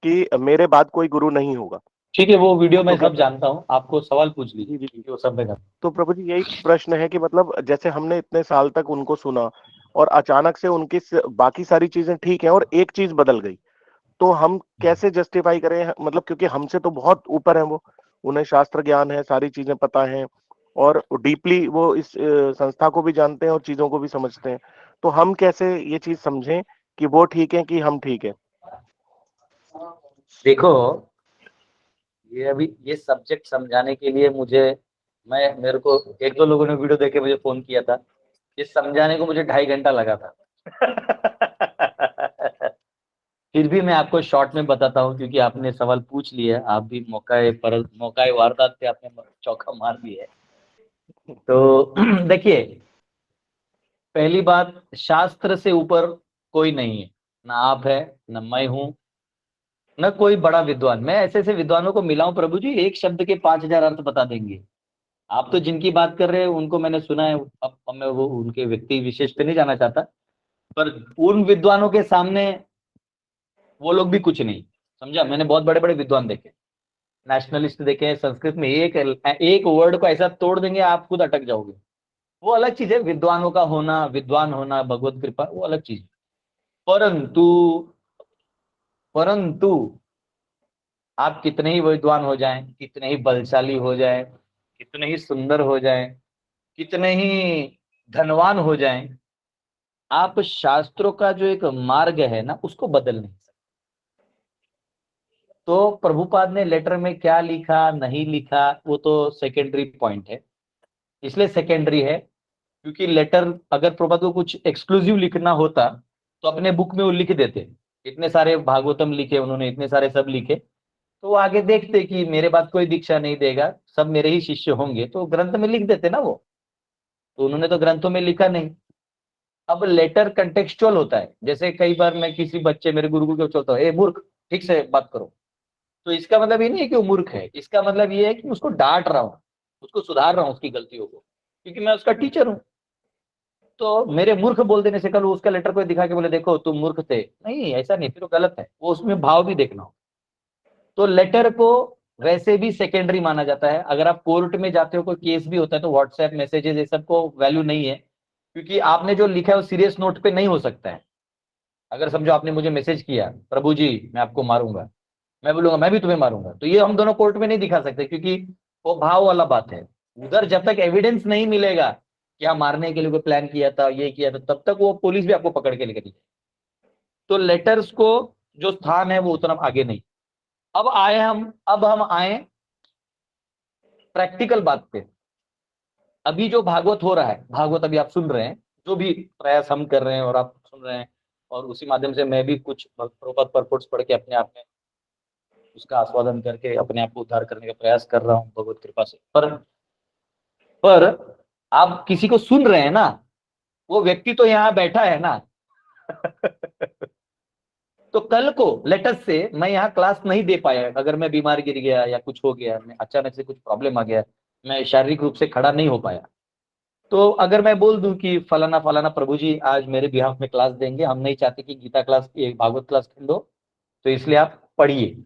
कि मेरे बाद कोई गुरु नहीं होगा। ठीक है, वो वीडियो तो मैं सब जानता हूँ, आपको सवाल पूछ लीजिए जी जी जी। क्योंकि वो सब मैं जानता तो प्रभु जी यही प्रश्न है कि मतलब जैसे हमने इतने साल तक उनको सुना और अचानक से उनकी बाकी सारी चीजें ठीक है और एक चीज बदल गई, तो हम हूँ। कैसे जस्टिफाई करें? मतलब क्योंकि हमसे तो बहुत ऊपर है वो, उन्हें शास्त्र ज्ञान है, सारी चीजें पता है और डीपली वो इस संस्था को भी जानते हैं और चीजों को भी समझते हैं। तो हम कैसे ये चीज समझें कि वो ठीक है कि हम ठीक है? देखो, ये अभी ये सब्जेक्ट समझाने के लिए मेरे को एक दो लोगों ने वीडियो देख के मुझे फोन किया था। ये समझाने को मुझे 2.5 घंटा लगा था। फिर भी मैं आपको शॉर्ट में बताता हूँ, क्योंकि आपने सवाल पूछ लिया, आप भी मौकाए वारदात पे आपने चौका मार दिया है। तो देखिए, पहली बात, शास्त्र से ऊपर कोई नहीं है, ना आप है, ना मैं हूं, न कोई बड़ा विद्वान। मैं ऐसे ऐसे विद्वानों को मिला हूं प्रभु जी, एक शब्द के 5,000 अर्थ बता देंगे। आप तो जिनकी बात कर रहे हैं उनको मैंने सुना है, अब मैं वो उनके व्यक्ति विशेष पे नहीं जाना चाहता, पर उन विद्वानों के सामने वो लोग भी कुछ नहीं। समझा? मैंने बहुत बड़े बड़े विद्वान देखे, नेशनलिस्ट देखे हैं, संस्कृत में एक एक वर्ड को ऐसा तोड़ देंगे आप खुद अटक जाओगे। वो अलग चीज है, विद्वानों का होना, विद्वान होना, भगवत कृपा, वो अलग चीज है। परंतु परंतु आप कितने ही विद्वान हो जाएं, कितने ही बलशाली हो जाएं, कितने ही सुंदर हो जाएं, कितने ही धनवान हो जाएं, आप शास्त्रों का जो एक मार्ग है ना, उसको बदल नहीं सकते। तो प्रभुपाद ने लेटर में क्या लिखा नहीं लिखा वो तो सेकेंडरी पॉइंट है। इसलिए सेकेंडरी है क्योंकि लेटर अगर प्रभुपाद को कुछ एक्सक्लूसिव लिखना होता तो अपने बुक में वो लिख देते। इतने सारे भागवतम लिखे उन्होंने, इतने सारे सब लिखे, तो वो आगे देखते कि मेरे बाद कोई दीक्षा नहीं देगा, सब मेरे ही शिष्य होंगे, तो ग्रंथ में लिख देते ना वो। तो उन्होंने तो ग्रंथों में लिखा नहीं। अब लेटर कंटेक्सचुअल होता है। जैसे कई बार मैं किसी बच्चे, मेरे गुरु को चलता हूँ, ए मूर्ख, ठीक से बात करो, तो इसका मतलब ये नहीं है कि वो मूर्ख है, इसका मतलब ये है कि उसको डांट रहा हूँ, उसको सुधार रहा हूँ उसकी गलतियों को, क्योंकि मैं उसका टीचर हूँ। तो मेरे मूर्ख बोल देने से कल उसका लेटर कोई दिखा के बोले देखो तुम मूर्ख थे, नहीं, ऐसा नहीं, फिर वो गलत है, वो उसमें भाव भी देखना हो। तो लेटर को वैसे भी सेकेंडरी माना जाता है। अगर आप कोर्ट में जाते हो, कोई केस भी होता है, तो व्हाट्सएप मैसेजेस ये सब को वैल्यू नहीं है, क्योंकि आपने जो लिखा है वो सीरियस नोट पे नहीं हो सकता है। अगर समझो आपने मुझे मैसेज किया, प्रभु जी मैं आपको मारूंगा, मैं बोलूंगा मैं भी तुम्हें मारूंगा, तो ये हम दोनों कोर्ट में नहीं दिखा सकते, क्योंकि वो भाव वाला बात है। उधर जब तक एविडेंस नहीं मिलेगा कि हाँ मारने के लिए कोई प्लान किया था, ये किया था, तब तक वो पुलिस भी आपको पकड़ के लेके जाएगी। तो लेटर्स को जो स्थान है वो उतना आगे नहीं। अब हम आए प्रैक्टिकल बात पे। अभी जो भागवत हो रहा है, भागवत अभी आप सुन रहे हैं, जो भी प्रयास हम कर रहे हैं और आप सुन रहे हैं, और उसी माध्यम से मैं भी कुछ प्रभुपाद परपोर्ट्स पढ़ के अपने आप में उसका आस्वादन करके अपने आप को उद्धार करने का प्रयास कर रहा हूँ भगवत कृपा से। पर आप किसी को सुन रहे हैं ना, वो व्यक्ति तो यहाँ बैठा है ना। तो कल को लेटेस्ट से मैं यहाँ क्लास नहीं दे पाया, अगर मैं बीमार गिर गया या कुछ हो गया, मैं अचानक से कुछ प्रॉब्लम आ गया, मैं शारीरिक रूप से खड़ा नहीं हो पाया, तो अगर मैं बोल दूं कि फलाना फलाना प्रभु जी आज मेरे बिहाफ में क्लास देंगे, हम नहीं चाहते कि गीता क्लास, एक भागवत क्लास लो, तो इसलिए आप पढ़िए,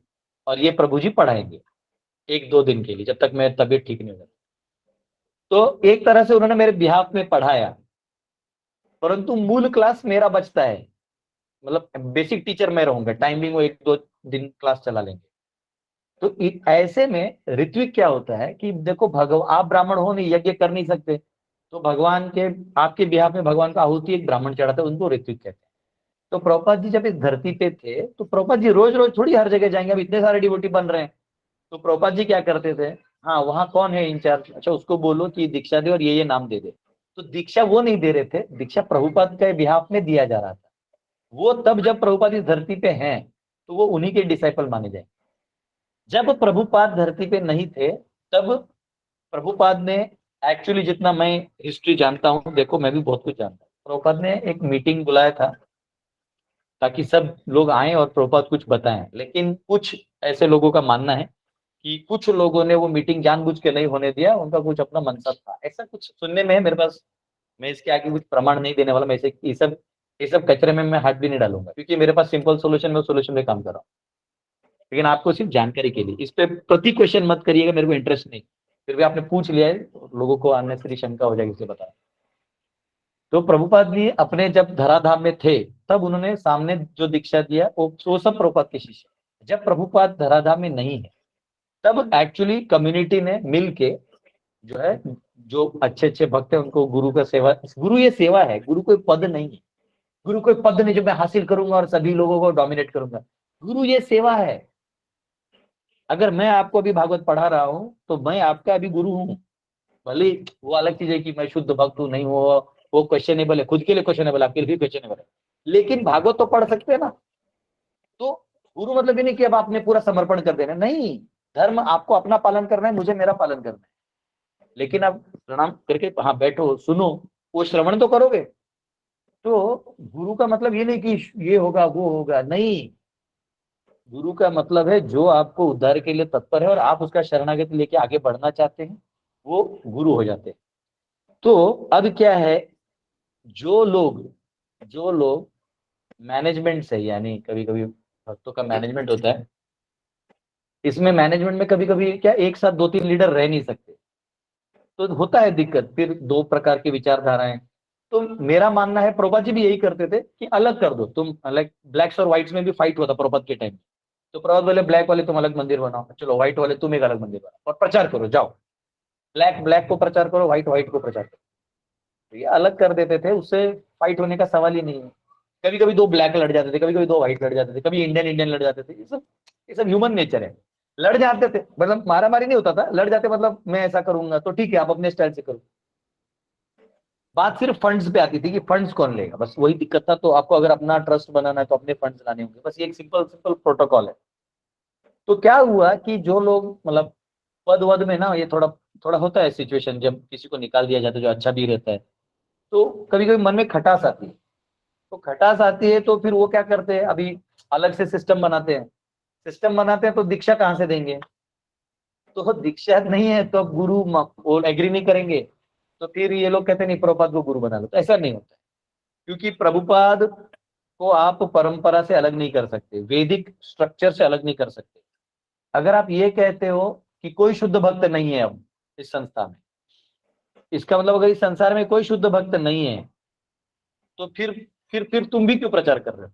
और ये प्रभु जी पढ़ाएंगे 1-2 दिन के लिए, जब तक मेरी तबीयत ठीक नहीं हो जाती। तो एक तरह से उन्होंने मेरे बिहाफ में पढ़ाया, परंतु मूल क्लास मेरा बचता है। मतलब बेसिक टीचर मैं रहूंगा, टाइमिंग वो 1-2 दिन क्लास चला लेंगे। तो ऐसे में ऋत्विक क्या होता है कि देखो, आप ब्राह्मण हो नहीं, यज्ञ कर नहीं सकते, तो भगवान के आपके बिहाफ में भगवान का आहुति एक ब्राह्मण चढ़ाते हैं, उनको ऋत्विक कहते हैं। तो प्रभुपाद जी जब इस धरती पे थे, तो प्रभुपाद जी रोज रोज थोड़ी हर जगह जाएंगे, अब इतने सारे डिवोटी बन रहे हैं। तो प्रभुपाद जी क्या करते थे, हाँ वहां कौन है इंचार्ज, अच्छा उसको बोलो कि दीक्षा दे और ये नाम दे दे। तो दीक्षा वो नहीं दे रहे थे, दीक्षा प्रभुपाद के बिहाफ में दिया जा रहा था। वो तब जब प्रभुपाद इस धरती पे हैं तो वो उन्हीं के डिसाइपल माने जाएंगे। जब प्रभुपाद धरती पे नहीं थे, तब प्रभुपाद ने, एक्चुअली जितना मैं हिस्ट्री जानता हूँ, देखो मैं भी बहुत कुछ जानता हूँ, प्रभुपाद ने एक मीटिंग बुलाया था ताकि सब लोग आए और प्रभुपाद कुछ बताएं, लेकिन कुछ ऐसे लोगों का मानना है कि कुछ लोगों ने वो मीटिंग जानबूझ के नहीं होने दिया, उनका कुछ अपना मनसा था, ऐसा कुछ सुनने में है मेरे पास। मैं इसके आगे कुछ प्रमाण नहीं देने वाला, मैं इसे ये सब कचरे में मैं हाथ भी नहीं डालूंगा, क्योंकि मेरे पास सिंपल सोल्यूशन में सोल्यूशन में काम कर रहा हूँ। लेकिन आपको सिर्फ जानकारी के लिए, इस पे प्रति क्वेश्चन मत करिएगा, मेरे को इंटरेस्ट नहीं। फिर भी आपने पूछ लिया है, लोगों को अननेसेसरी शंका हो जाएगी इसे बता। तो प्रभुपाद जी अपने जब धराधाम में थे, तब उन्होंने सामने जो दीक्षा दिया वो सब प्रभुपाद के शिष्य। जब प्रभुपाद धराधाम में नहीं है, तब एक्चुअली कम्युनिटी ने मिल के जो है, जो अच्छे अच्छे भक्त है उनको गुरु का सेवा, गुरु ये सेवा है, गुरु कोई पद नहीं है, गुरु कोई पद नहीं जो मैं हासिल करूंगा और सभी लोगों को डोमिनेट करूंगा। गुरु ये सेवा है। अगर मैं आपको अभी भागवत पढ़ा रहा हूं तो मैं आपका अभी गुरु हूं। भले वो अलग चीज है कि मैं शुद्ध भक्त हूं नहीं हूं, वो क्वेश्चनेबल है, खुद के लिए क्वेश्चनेबल, आपके लिए भी क्वेश्चनेबल है, लेकिन भागवत तो पढ़ सकते हैं ना। तो गुरु मतलब ये नहीं कि अब आपने पूरा समर्पण कर देना, नहीं। धर्म आपको अपना पालन करना है, मुझे मेरा पालन करना है, लेकिन आप प्रणाम करके हाँ बैठो सुनो, वो श्रवण तो करोगे। तो गुरु का मतलब ये नहीं कि ये होगा वो होगा, नहीं। गुरु का मतलब है जो आपको उद्धार के लिए तत्पर है और आप उसका शरणागति लेके आगे बढ़ना चाहते हैं, वो गुरु हो जाते हैं। तो अब क्या है, जो लोग मैनेजमेंट से, यानी कभी कभी भक्तों का मैनेजमेंट होता है, इसमें मैनेजमेंट में कभी कभी क्या एक साथ 2-3 लीडर रह नहीं सकते, तो होता है दिक्कत, फिर 2 प्रकार की विचारधाराएं। तो मेरा मानना है, प्रभुपाद जी भी यही करते थे कि अलग कर दो तुम, लाइक ब्लैक्स और व्हाइट्स में भी फाइट हुआ था प्रभुपाद के टाइम। तो प्रभुपाद बोले ब्लैक वाले तुम अलग मंदिर बनाओ, चलो व्हाइट वाले तुम एक अलग मंदिर बनाओ और प्रचार करो, जाओ ब्लैक ब्लैक को प्रचार करो, व्हाइट व्हाइट को प्रचार करो। तो ये अलग कर देते थे, उससे फाइट होने का सवाल ही नहीं है। कभी कभी 2 ब्लैक लड़ जाते थे, कभी कभी 2 व्हाइट लड़ जाते थे, कभी इंडियन इंडियन लड़ जाते थे, ये सब ह्यूमन नेचर है। लड़ जाते थे मतलब मारा मारी नहीं होता था, लड़ जाते मतलब मैं ऐसा करूंगा तो ठीक है आप अपने स्टाइल से करो। बात सिर्फ फंड्स पे आती थी कि फंड्स कौन लेगा, बस वही दिक्कत था। तो आपको अगर अपना ट्रस्ट बनाना है तो अपने फंड्स लाने होंगे, बस ये एक सिंपल सिंपल प्रोटोकॉल है। तो क्या हुआ कि जो लोग मतलब पद वद में ना, ये थोड़ा थोड़ा होता है सिचुएशन, जब किसी को निकाल दिया जाता है जो अच्छा भी रहता है, तो कभी कभी मन में खटास आती है। तो खटास आती है तो फिर वो क्या करते हैं, अभी अलग से सिस्टम बनाते हैं। सिस्टम बनाते हैं तो दीक्षा कहाँ से देंगे, तो दीक्षा नहीं है तो गुरु वो एग्री नहीं करेंगे, तो फिर ये लोग कहते हैं नहीं प्रभुपाद को गुरु बना लो। तो ऐसा नहीं होता है, क्योंकि प्रभुपाद को आप परंपरा से अलग नहीं कर सकते, वैदिक स्ट्रक्चर से अलग नहीं कर सकते। अगर आप ये कहते हो कि कोई शुद्ध भक्त नहीं है अब इस संस्था में, इसका मतलब अगर इस संसार में कोई शुद्ध भक्त नहीं है तो फिर तुम भी क्यों प्रचार कर रहे हो।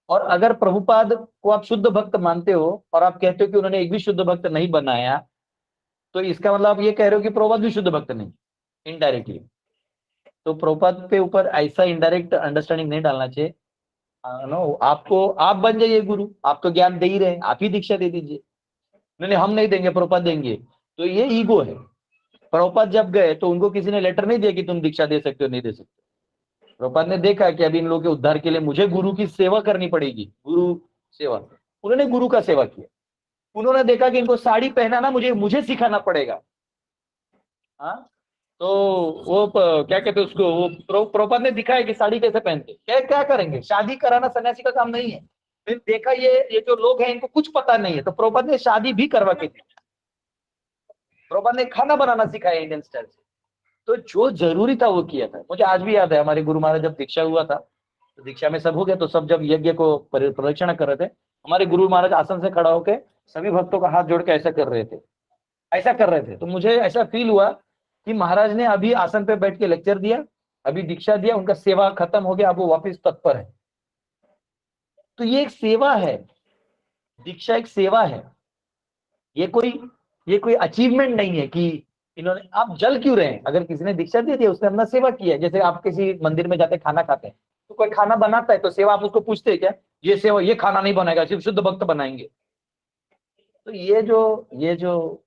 और अगर प्रभुपाद को आप शुद्ध भक्त मानते हो और आप कहते हो कि उन्होंने एक भी शुद्ध भक्त नहीं बनाया, तो इसका मतलब आप ये कह रहे हो कि प्रभुपाद भी शुद्ध भक्त नहीं, इनडायरेक्टली। तो प्रभुपाद के ऊपर ऐसा इनडायरेक्ट अंडरस्टैंडिंग नहीं डालना चाहिए। नो, आपको आप बन जाइए गुरु, आप तो ज्ञान दे ही रहे हैं, आप ही दीक्षा दे दीजिए। नहीं नहीं हम नहीं देंगे, प्रभुपाद देंगे। तो ये ईगो है। प्रभुपाद जब गए तो उनको किसी ने लेटर नहीं दिया कि तुम दीक्षा दे सकते हो नहीं दे सकते। प्रभुपाद ने देखा कि अभी इन लोगों के उद्धार के लिए मुझे गुरु की सेवा करनी पड़ेगी, गुरु सेवा। उन्होंने गुरु का सेवा किया। उन्होंने देखा कि इनको साड़ी पहनाना मुझे सिखाना पड़ेगा। हाँ, तो वो क्या कहते हैं उसको, वो प्रभुपाद ने दिखाया कि साड़ी कैसे पहनते, क्या क्या करेंगे, शादी कराना सन्यासी का काम नहीं है। फिर देखा ये जो लोग हैं इनको कुछ पता नहीं है, तो प्रभुपाद ने शादी भी करवा के दी। प्रभुपाद ने खाना बनाना सिखाया इंडियन स्टाइल से। तो जो जरूरी था वो किया था। मुझे आज भी याद है, हमारे गुरु महाराज जब दीक्षा हुआ था, तो दीक्षा में सब हो गया, तो सब जब यज्ञ को प्रदक्षिणा कर रहे थे, हमारे गुरु महाराज आसन से खड़ा होकर सभी भक्तों का हाथ जोड़ के ऐसा कर रहे थे, ऐसा कर रहे थे। तो मुझे ऐसा फील हुआ कि महाराज ने अभी आसन पे बैठ के लेक्चर दिया, अभी दीक्षा दिया, उनका सेवा खत्म हो गया, अब वो वापस तत्पर है। तो ये एक सेवा है, दीक्षा एक सेवा है। ये कोई अचीवमेंट नहीं है कि इन्होंने, आप जल क्यों रहे हैं, अगर किसी ने दीक्षा दे दी उसने अपना सेवा किया है। जैसे आप किसी मंदिर में जाते खाना खाते हैं, तो कोई खाना बनाता है तो सेवा आप उसको पूछते हैं क्या, ये सेवा, ये खाना नहीं बनाएगा, सिर्फ शुद्ध भक्त बनाएंगे। तो ये जो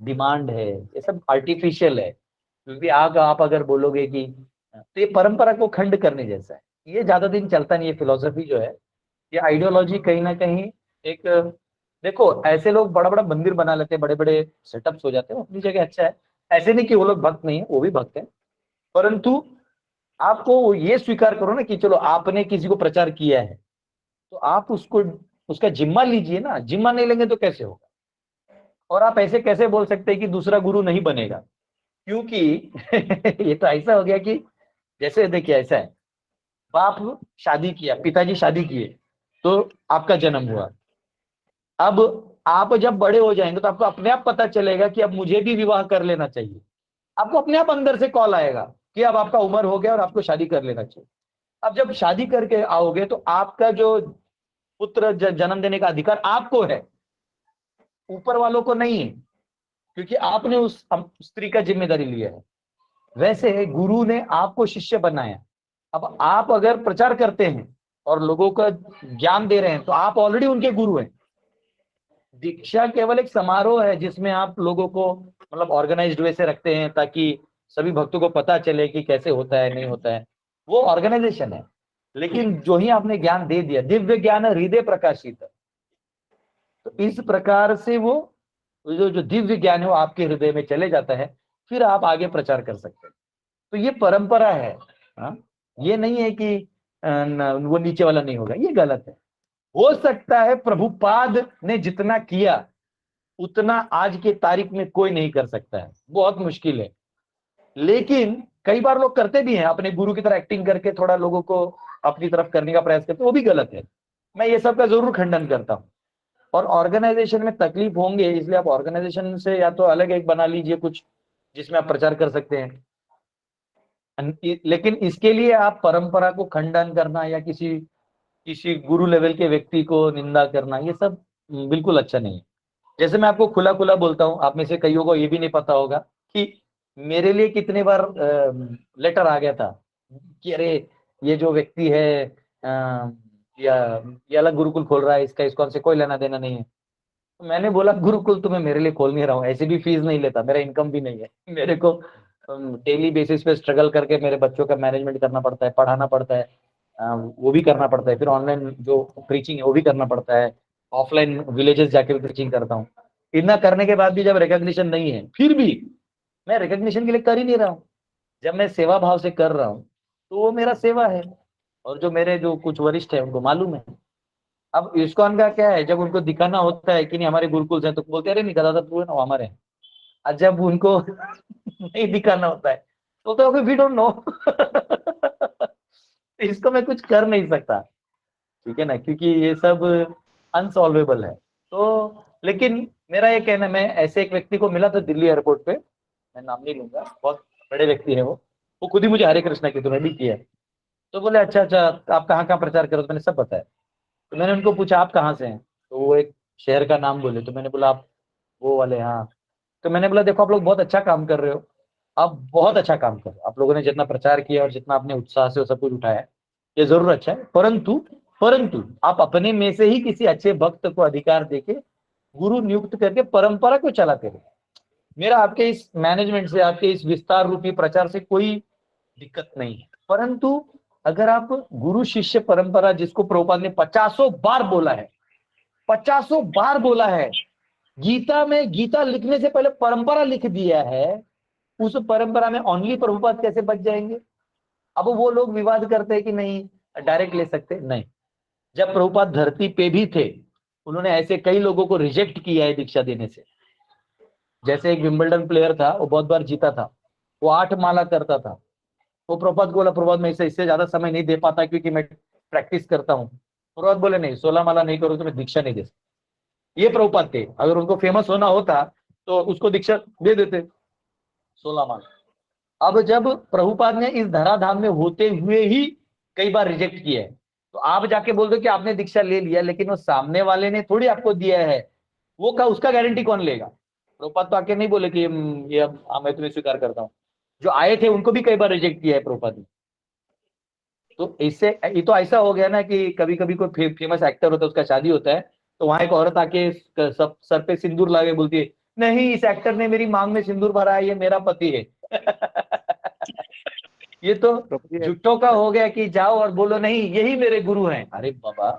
डिमांड है ये सब आर्टिफिशियल है। क्योंकि आप अगर बोलोगे कि, तो ये परंपरा को खंड करने जैसा है, ये ज्यादा दिन चलता नहीं है। फिलोसफी जो है, ये आइडियोलॉजी कहीं ना कहीं एक, देखो ऐसे लोग बड़ा बड़ा मंदिर बना लेते हैं, बड़े बड़े सेटअप्स हो जाते हैं, अपनी जगह अच्छा है। ऐसे नहीं कि वो लोग भक्त नहीं है, वो भी भक्त है। परंतु आपको ये स्वीकार करो ना कि चलो आपने किसी को प्रचार किया है, तो आप उसको उसका जिम्मा लीजिए ना। जिम्मा नहीं लेंगे तो कैसे होगा। और आप ऐसे कैसे बोल सकते हैं कि दूसरा गुरु नहीं बनेगा, क्योंकि ये तो ऐसा हो गया कि, जैसे देखिए ऐसा है, बाप शादी किया, पिताजी शादी किए, तो आपका जन्म हुआ। अब आप जब बड़े हो जाएंगे तो आपको अपने आप पता चलेगा कि अब मुझे भी विवाह कर लेना चाहिए। आपको अपने आप अंदर से कॉल आएगा कि अब आपका उम्र हो गया और आपको शादी कर लेना चाहिए। अब जब शादी करके आओगे तो आपका जो पुत्र जन्म देने का अधिकार आपको है, ऊपर वालों को नहीं है, क्योंकि आपने उस स्त्री का जिम्मेदारी लिया है। वैसे गुरु ने आपको शिष्य बनाया। अब आप अगर प्रचार करते हैं और लोगों का ज्ञान दे रहे हैं तो आप ऑलरेडी उनके गुरु हैं। दीक्षा केवल एक समारोह है जिसमें आप लोगों को मतलब ऑर्गेनाइज्ड वे से रखते हैं ताकि सभी भक्तों को पता चले कि कैसे होता है नहीं होता है, वो ऑर्गेनाइजेशन है। लेकिन जो ही आपने ज्ञान दे दिया, दिव्य ज्ञान हृदय प्रकाशित, तो इस प्रकार से वो जो दिव्य ज्ञान है वो आपके हृदय में चले जाता है, फिर आप आगे प्रचार कर सकते हैं। तो ये परंपरा है। हाँ? ये नहीं है कि वो नीचे वाला नहीं होगा, ये गलत है। हो सकता है प्रभुपाद ने जितना किया उतना आज के तारीख में कोई नहीं कर सकता है, बहुत मुश्किल है। लेकिन कई बार लोग करते भी हैं, अपने गुरु की तरह एक्टिंग करके थोड़ा लोगों को अपनी तरफ करने का प्रयास करते, वो भी गलत है। मैं ये सब का जरूर खंडन करता हूँ। और ऑर्गेनाइजेशन में तकलीफ होंगे, इसलिए आप ऑर्गेनाइजेशन से या तो अलग एक बना लीजिए कुछ जिसमें आप प्रचार कर सकते हैं। लेकिन इसके लिए आप परंपरा को खंडन करना या किसी गुरु लेवल के व्यक्ति को निंदा करना, ये सब बिल्कुल अच्छा नहीं है। जैसे मैं आपको खुला खुला बोलता हूँ, आप में से कईयों को ये भी नहीं पता होगा कि मेरे लिए कितने बार लेटर आ गया था कि अरे ये जो व्यक्ति है या ये अलग गुरुकुल खोल रहा है, इसको हमसे कोई लेना देना नहीं है। तो मैंने बोला गुरुकुल तो मैं मेरे लिए खोल नहीं रहा हूँ, ऐसे भी फीस नहीं लेता, मेरा इनकम भी नहीं है। मेरे को डेली बेसिस पे स्ट्रगल करके मेरे बच्चों का मैनेजमेंट करना पड़ता है, पढ़ाना पड़ता है, वो भी करना पड़ता है, फिर ऑनलाइन जो प्रीचिंग है वो भी करना पड़ता है, ऑफलाइन विलेजेस जाके भी प्रीचिंग करता हूँ। इतना करने के बाद भी जब रिकॉग्निशन नहीं है, फिर भी मैं रिकॉग्निशन के लिए कर ही नहीं रहा हूँ। जब मैं सेवा भाव से कर रहा हूँ तो वो मेरा सेवा है, और जो मेरे जो कुछ वरिष्ठ है उनको मालूम है। अब इस्कॉन का क्या है, जब उनको दिखाना होता है कि नहीं हमारे गुरुकुल से, तो बोलते अरे नहीं दादा तू है ना, वो हमारे हैं। और जब उनको नहीं दिखाना होता है तो वी डोंट नो। इसको मैं कुछ कर नहीं सकता, ठीक है ना, क्योंकि ये सब अनसॉल्वेबल है। तो लेकिन मेरा ये कहना, मैं ऐसे एक व्यक्ति को मिला था दिल्ली एयरपोर्ट पे, मैं नाम नहीं लूंगा, बहुत बड़े व्यक्ति है वो खुद ही मुझे हरे कृष्णा की तुम्हें भी किया है। तो बोले अच्छा अच्छा आप कहाँ कहाँ प्रचार करो, तो मैंने सब बताया। तो मैंने उनको पूछा आप कहाँ से हैं, तो वो एक शहर का नाम बोले। तो मैंने बोला आप वो वाले, हाँ। तो मैंने बोला देखो आप लोग बहुत अच्छा काम कर रहे हो, आप बहुत अच्छा काम कर रहे हो, आप लोगों ने जितना प्रचार किया और जितना आपने उत्साह से सब कुछ उठाया ये जरूर अच्छा है, परंतु आप अपने में से ही किसी अच्छे भक्त को अधिकार देके गुरु नियुक्त करके परंपरा को चलाते रहे। मेरा आपके इस मैनेजमेंट से, आपके इस विस्तार रूपी प्रचार से कोई दिक्कत नहीं है, परंतु अगर आप गुरु शिष्य परंपरा, जिसको प्रभुपाद ने 50 बार बोला है, 50 बार बोला है, गीता में, गीता लिखने से पहले परंपरा लिख दिया है, उस परंपरा में ओनली प्रभुपाद कैसे बच जाएंगे? अब वो लोग विवाद करते हैं कि नहीं डायरेक्ट ले सकते, नहीं। जब प्रभुपाद धरती पे भी थे उन्होंने ऐसे कई लोगों को रिजेक्ट किया है दीक्षा देने से। जैसे एक विंबलडन प्लेयर था, वो बहुत बार जीता था, वो 8 माला करता था। वो प्रभुपाद को बोला प्रभुपाद मैं इससे ज्यादा समय नहीं दे पाता क्योंकि मैं प्रैक्टिस करता हूँ। प्रभुपाद बोले नहीं 16 माला नहीं करो तो मैं दीक्षा नहीं दे सकता। ये प्रभुपाद थे, अगर उनको फेमस होना होता तो उसको दीक्षा दे देते 16 माला। अब जब प्रभुपाद ने इस धराधाम में होते हुए ही कई बार रिजेक्ट किया है, तो आप जाके बोल दो कि आपने दीक्षा ले लिया, लेकिन वो सामने वाले ने थोड़ी आपको दिया है, वो का उसका गारंटी कौन लेगा? प्रभुपाद तो आके नहीं बोले कि ये अब मैं तुम्हें स्वीकार करता हूँ। जो आए थे उनको भी कई बार रिजेक्ट किया है प्रभुपाद ने। तो इससे ये तो ऐसा हो गया ना कि कभी कभी कोई फेमस एक्टर होता है, उसका शादी होता है, तो वहां एक औरत आके सब सर पे सिंदूर लाके बोलती है नहीं इस एक्टर ने मेरी मांग में सिंदूर भरा है, ये मेरा पति है। ये तो झूठों का हो गया कि जाओ और बोलो नहीं यही मेरे गुरु हैं। अरे बाबा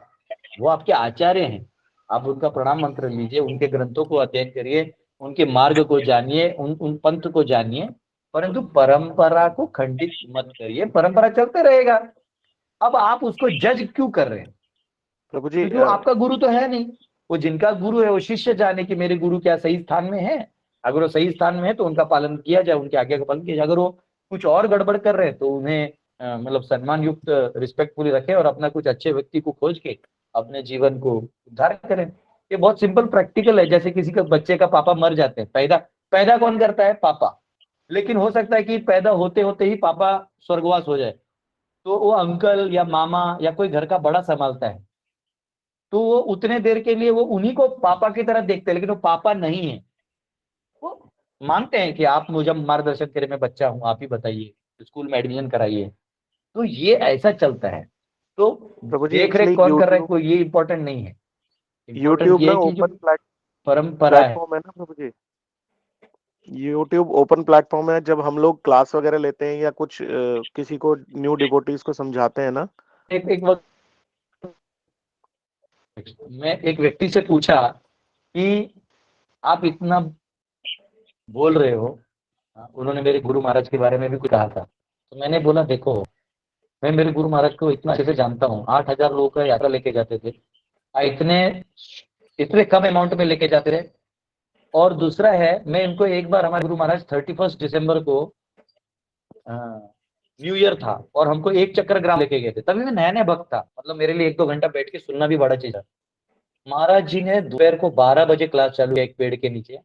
वो आपके आचार्य हैं, आप उनका प्रणाम मंत्र लीजिए, उनके ग्रंथों को अध्ययन करिए, उनके मार्ग को जानिए, उन पंथ को जानिए, परंतु परंपरा को खंडित मत करिए, परंपरा चलते रहेगा। अब आप उसको जज क्यों कर रहे हैं? प्रभु जी क्योंकि वो आपका गुरु तो है नहीं। वो जिनका गुरु है वो शिष्य जाने कि मेरे गुरु क्या सही स्थान में है। अगर वो सही स्थान में है तो उनका पालन किया जाए, उनके आज्ञा का पालन किया जाए। अगर वो कुछ और गड़बड़ कर रहे हैं तो उन्हें मतलब सम्मान युक्त रिस्पेक्टफुली रखें और अपना कुछ अच्छे व्यक्ति को खोज के अपने जीवन को उद्धार करें। ये बहुत सिंपल प्रैक्टिकल है। जैसे किसी का बच्चे का पापा मर जाते हैं, पैदा कौन करता है? पापा। लेकिन हो सकता है कि पैदा होते होते ही पापा स्वर्गवास हो जाए, तो वो अंकल या मामा या कोई घर का बड़ा संभालता है। तो वो उतने देर के लिए वो उन्हीं को पापा की तरह देखते हैं, लेकिन वो पापा नहीं है। वो मानते हैं कि आप मुझे मार्गदर्शन करें, मैं बच्चा हूँ, आप ही बताइए, स्कूल में एडमिशन कराइए। तो ये ऐसा चलता है। तो प्रभु जी देख रेख एक्चुअली कौन कर रहा है यूट्यूब कोई ये इंपॉर्टेंट नहीं है। इंपॉर्टेंट यूट्यूब ये ना है कि जो ओपन परंपरा है। प्लेटफॉर्म है ना प्रभु जी, यूट्यूब ओपन प्लेटफॉर्म है। जब हम लोग क्लास वगैरह लेते हैं या कुछ किसी को न्यू डिवोटीज को समझाते हैं ना, एक वक्त मैं एक व्यक्ति से पूछा कि आप इतना बोल रहे हो, उन्होंने मेरे गुरु महाराज के बारे में भी कुछ कहा था। तो मैंने बोला देखो, मैं मेरे गुरु महाराज को इतना अच्छे से जानता हूँ, 8,000 लोगों का यात्रा लेके जाते थे, इतने इतने कम अमाउंट में लेके जाते थे। और दूसरा है, मैं इनको एक बार, हमारे गुरु महाराज 31 दिसंबर को न्यू ईयर था और हमको एक चक्कर ग्राम लेके गए थे। तभी मैं नया नया भक्त था, मतलब मेरे लिए 1-2 घंटा बैठ के सुनना भी बड़ा चीज है। महाराज जी ने दोपहर को 12 बजे क्लास चालू किया एक पेड़ के नीचे,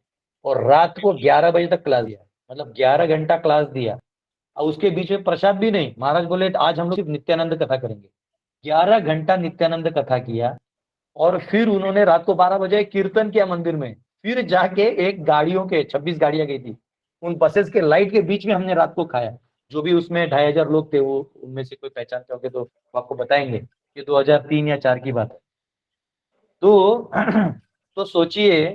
और रात को 11 बजे तक क्लास दिया, मतलब 11 घंटा क्लास दिया। और उसके बीच में प्रसाद भी नहीं। महाराज बोले आज हम लोग सिर्फ नित्यानंद कथा करेंगे। 11 घंटा नित्यानंद कथा किया, और फिर उन्होंने रात को 12 बजे कीर्तन किया मंदिर में। फिर जाके एक गाड़ियों के 26 गाड़ियां गई थी, उन बसेस के लाइट के बीच में हमने रात को खाया। जो भी उसमें 2,500 लोग थे, वो उनमें से कोई पहचानते होंगे तो वो आपको बताएंगे। ये 2003 या 4 की बात है। तो तो सोचिए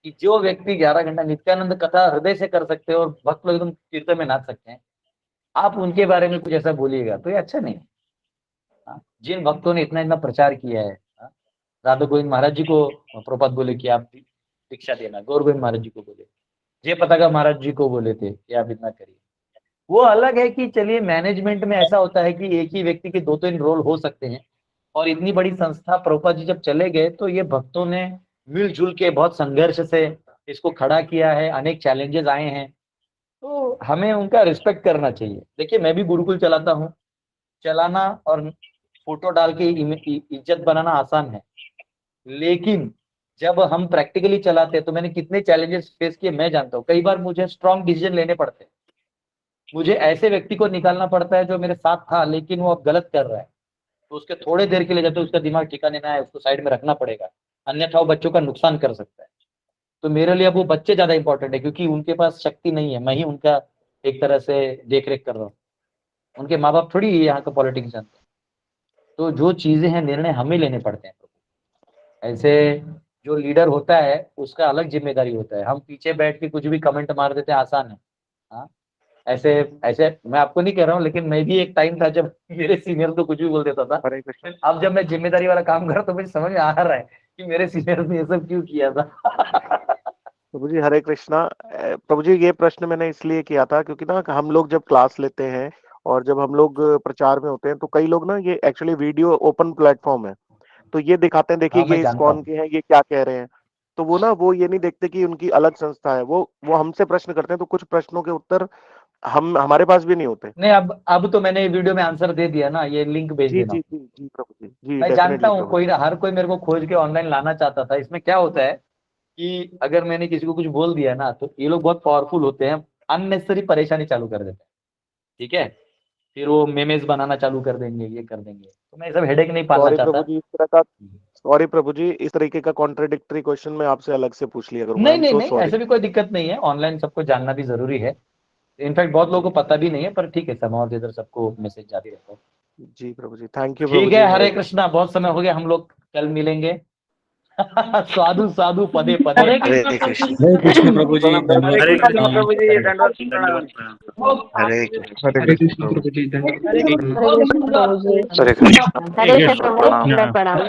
कि जो व्यक्ति 11 घंटा नित्यानंद कथा हृदय से कर सकते हैं और भक्त लोग एकदम कीर्तन में नाच सकते हैं, आप उनके बारे में कुछ ऐसा बोलिएगा तो ये अच्छा नहीं है। हाँ, जिन भक्तों ने इतना इतना प्रचार किया है, राधा गोविंद महाराज जी को प्रभुपाद बोले कि आप दीक्षा देना, गौर गोविंद महाराज जी को बोले, जय पताका महाराज जी को बोले थे कि आप इतना करिए। वो अलग है कि चलिए मैनेजमेंट में ऐसा होता है कि एक ही व्यक्ति के 2-3 रोल हो सकते हैं। और इतनी बड़ी संस्था प्रभुपाद जी जब चले गए तो ये भक्तों ने मिलजुल के बहुत संघर्ष से इसको खड़ा किया है, अनेक चैलेंजेस आए हैं, तो हमें उनका रिस्पेक्ट करना चाहिए। देखिए मैं भी गुरुकुल चलाता हूँ, चलाना और फोटो डाल के इज्जत बनाना आसान है, लेकिन जब हम प्रैक्टिकली चलाते हैं तो मैंने कितने चैलेंजेस फेस किए मैं जानता हूँ। कई बार मुझे स्ट्रॉन्ग डिसीजन लेने पड़ते हैं, मुझे ऐसे व्यक्ति को निकालना पड़ता है जो मेरे साथ था लेकिन वो अब गलत कर रहा है, तो उसके थोड़े देर के लिए जब तक उसका दिमाग ठिकाने ना है उसको साइड में रखना पड़ेगा, अन्यथा वो बच्चों का नुकसान कर सकता है। तो मेरे लिए अब वो बच्चे ज्यादा इंपॉर्टेंट है, क्योंकि उनके पास शक्ति नहीं है, मैं ही उनका एक तरह से देख रेख कर रहा हूँ। उनके माँ बाप थोड़ी यहाँ का पॉलिटिक्स जानते हैं। तो जो चीजें हैं निर्णय हमें लेने पड़ते हैं। ऐसे जो लीडर होता है उसका अलग जिम्मेदारी होता है। हम पीछे बैठ के कुछ भी कमेंट मार देते हैं, आसान है। हाँ, ऐसे ऐसे मैं आपको नहीं कह रहा हूँ, लेकिन मैं भी एक टाइम था जब मेरे सीनियर तो कुछ भी बोल देता था। हरे कृष्ण अब जब मैं जिम्मेदारी वाला काम कर रहा तो मुझे समझ में आ रहा है कि मेरे सीनियर ने ये सब क्यों किया था। प्रभु जी। हरे कृष्णा। प्रभु जी ये प्रश्न मैंने इसलिए किया था क्योंकि ना हम लोग जब क्लास लेते हैं और जब हम लोग प्रचार में होते हैं तो कई लोग ना, ये एक्चुअली वीडियो ओपन प्लेटफॉर्म है, तो ये दिखाते हैं देखिए हाँ मैं ये जानता इस्कॉन हूँ। के हैं, ये क्या कह रहे हैं। तो वो ना वो ये नहीं देखते कि उनकी अलग संस्था है। वो हमसे प्रश्न करते हैं, तो कुछ प्रश्नों के उत्तर हमारे पास भी नहीं होते। नहीं, अब तो मैंने वीडियो में आंसर दे दिया ना, ये लिंक भेज जी देना। जी जी जी प्रभु जी, जी मैं जानता डेफिनेटली हूँ प्रभु कोई जी। हर कोई मेरे को खोज के ऑनलाइन लाना चाहता था। इसमें क्या होता है कि अगर मैंने किसी को कुछ बोल दिया ना तो ये लोग बहुत पावरफुल होते हैं, अननेसेसरी परेशानी चालू कर देते हैं। ठीक है, फिर वो मेमेज बनाना चालू कर देंगे, ये कर देंगे, तो मैं ये सब हेडेक नहीं पालना सॉरी प्रभु चाहता। जी, इस तरह का सॉरी प्रभु जी, इस तरीके का कॉन्ट्रडिक्टरी क्वेश्चन मैं आपसे अलग से पूछ लिया करूंगा। आई नहीं एम नहीं सो नहीं, सॉरी। ऐसे भी कोई दिक्कत नहीं है, ऑनलाइन सबको जानना भी जरूरी है। इनफैक्ट बहुत लोगों को पता भी नहीं है, पर ठीक है, समाज इधर सबको मैसेज जाती रहता है। जी प्रभु जी, थैंक यू प्रभु ठीक जी। है, हरे हरे कृष्ण। कृष्णा, बहुत समय हो गया, हम लोग कल मिलेंगे। साधु साधु पदे पदे। हरे हरे कृष्ण प्रभु कृष्ण। जी। हरे कृष्ण प्रभु जी, हरे दंडवत कृष्ण प्रणाम। प्रभु जी, दंडवत दंडवत प्रणाम। प्रणाम। हरे कृष्ण। हरे हरे कृष्ण कृष्ण प्रभु जी, दंडवत प्रणाम। हरे कृष्ण प्रभु जी। हरे कृष्ण। हरे कृष्ण प्रभु जी, प्रणाम। प्रणाम।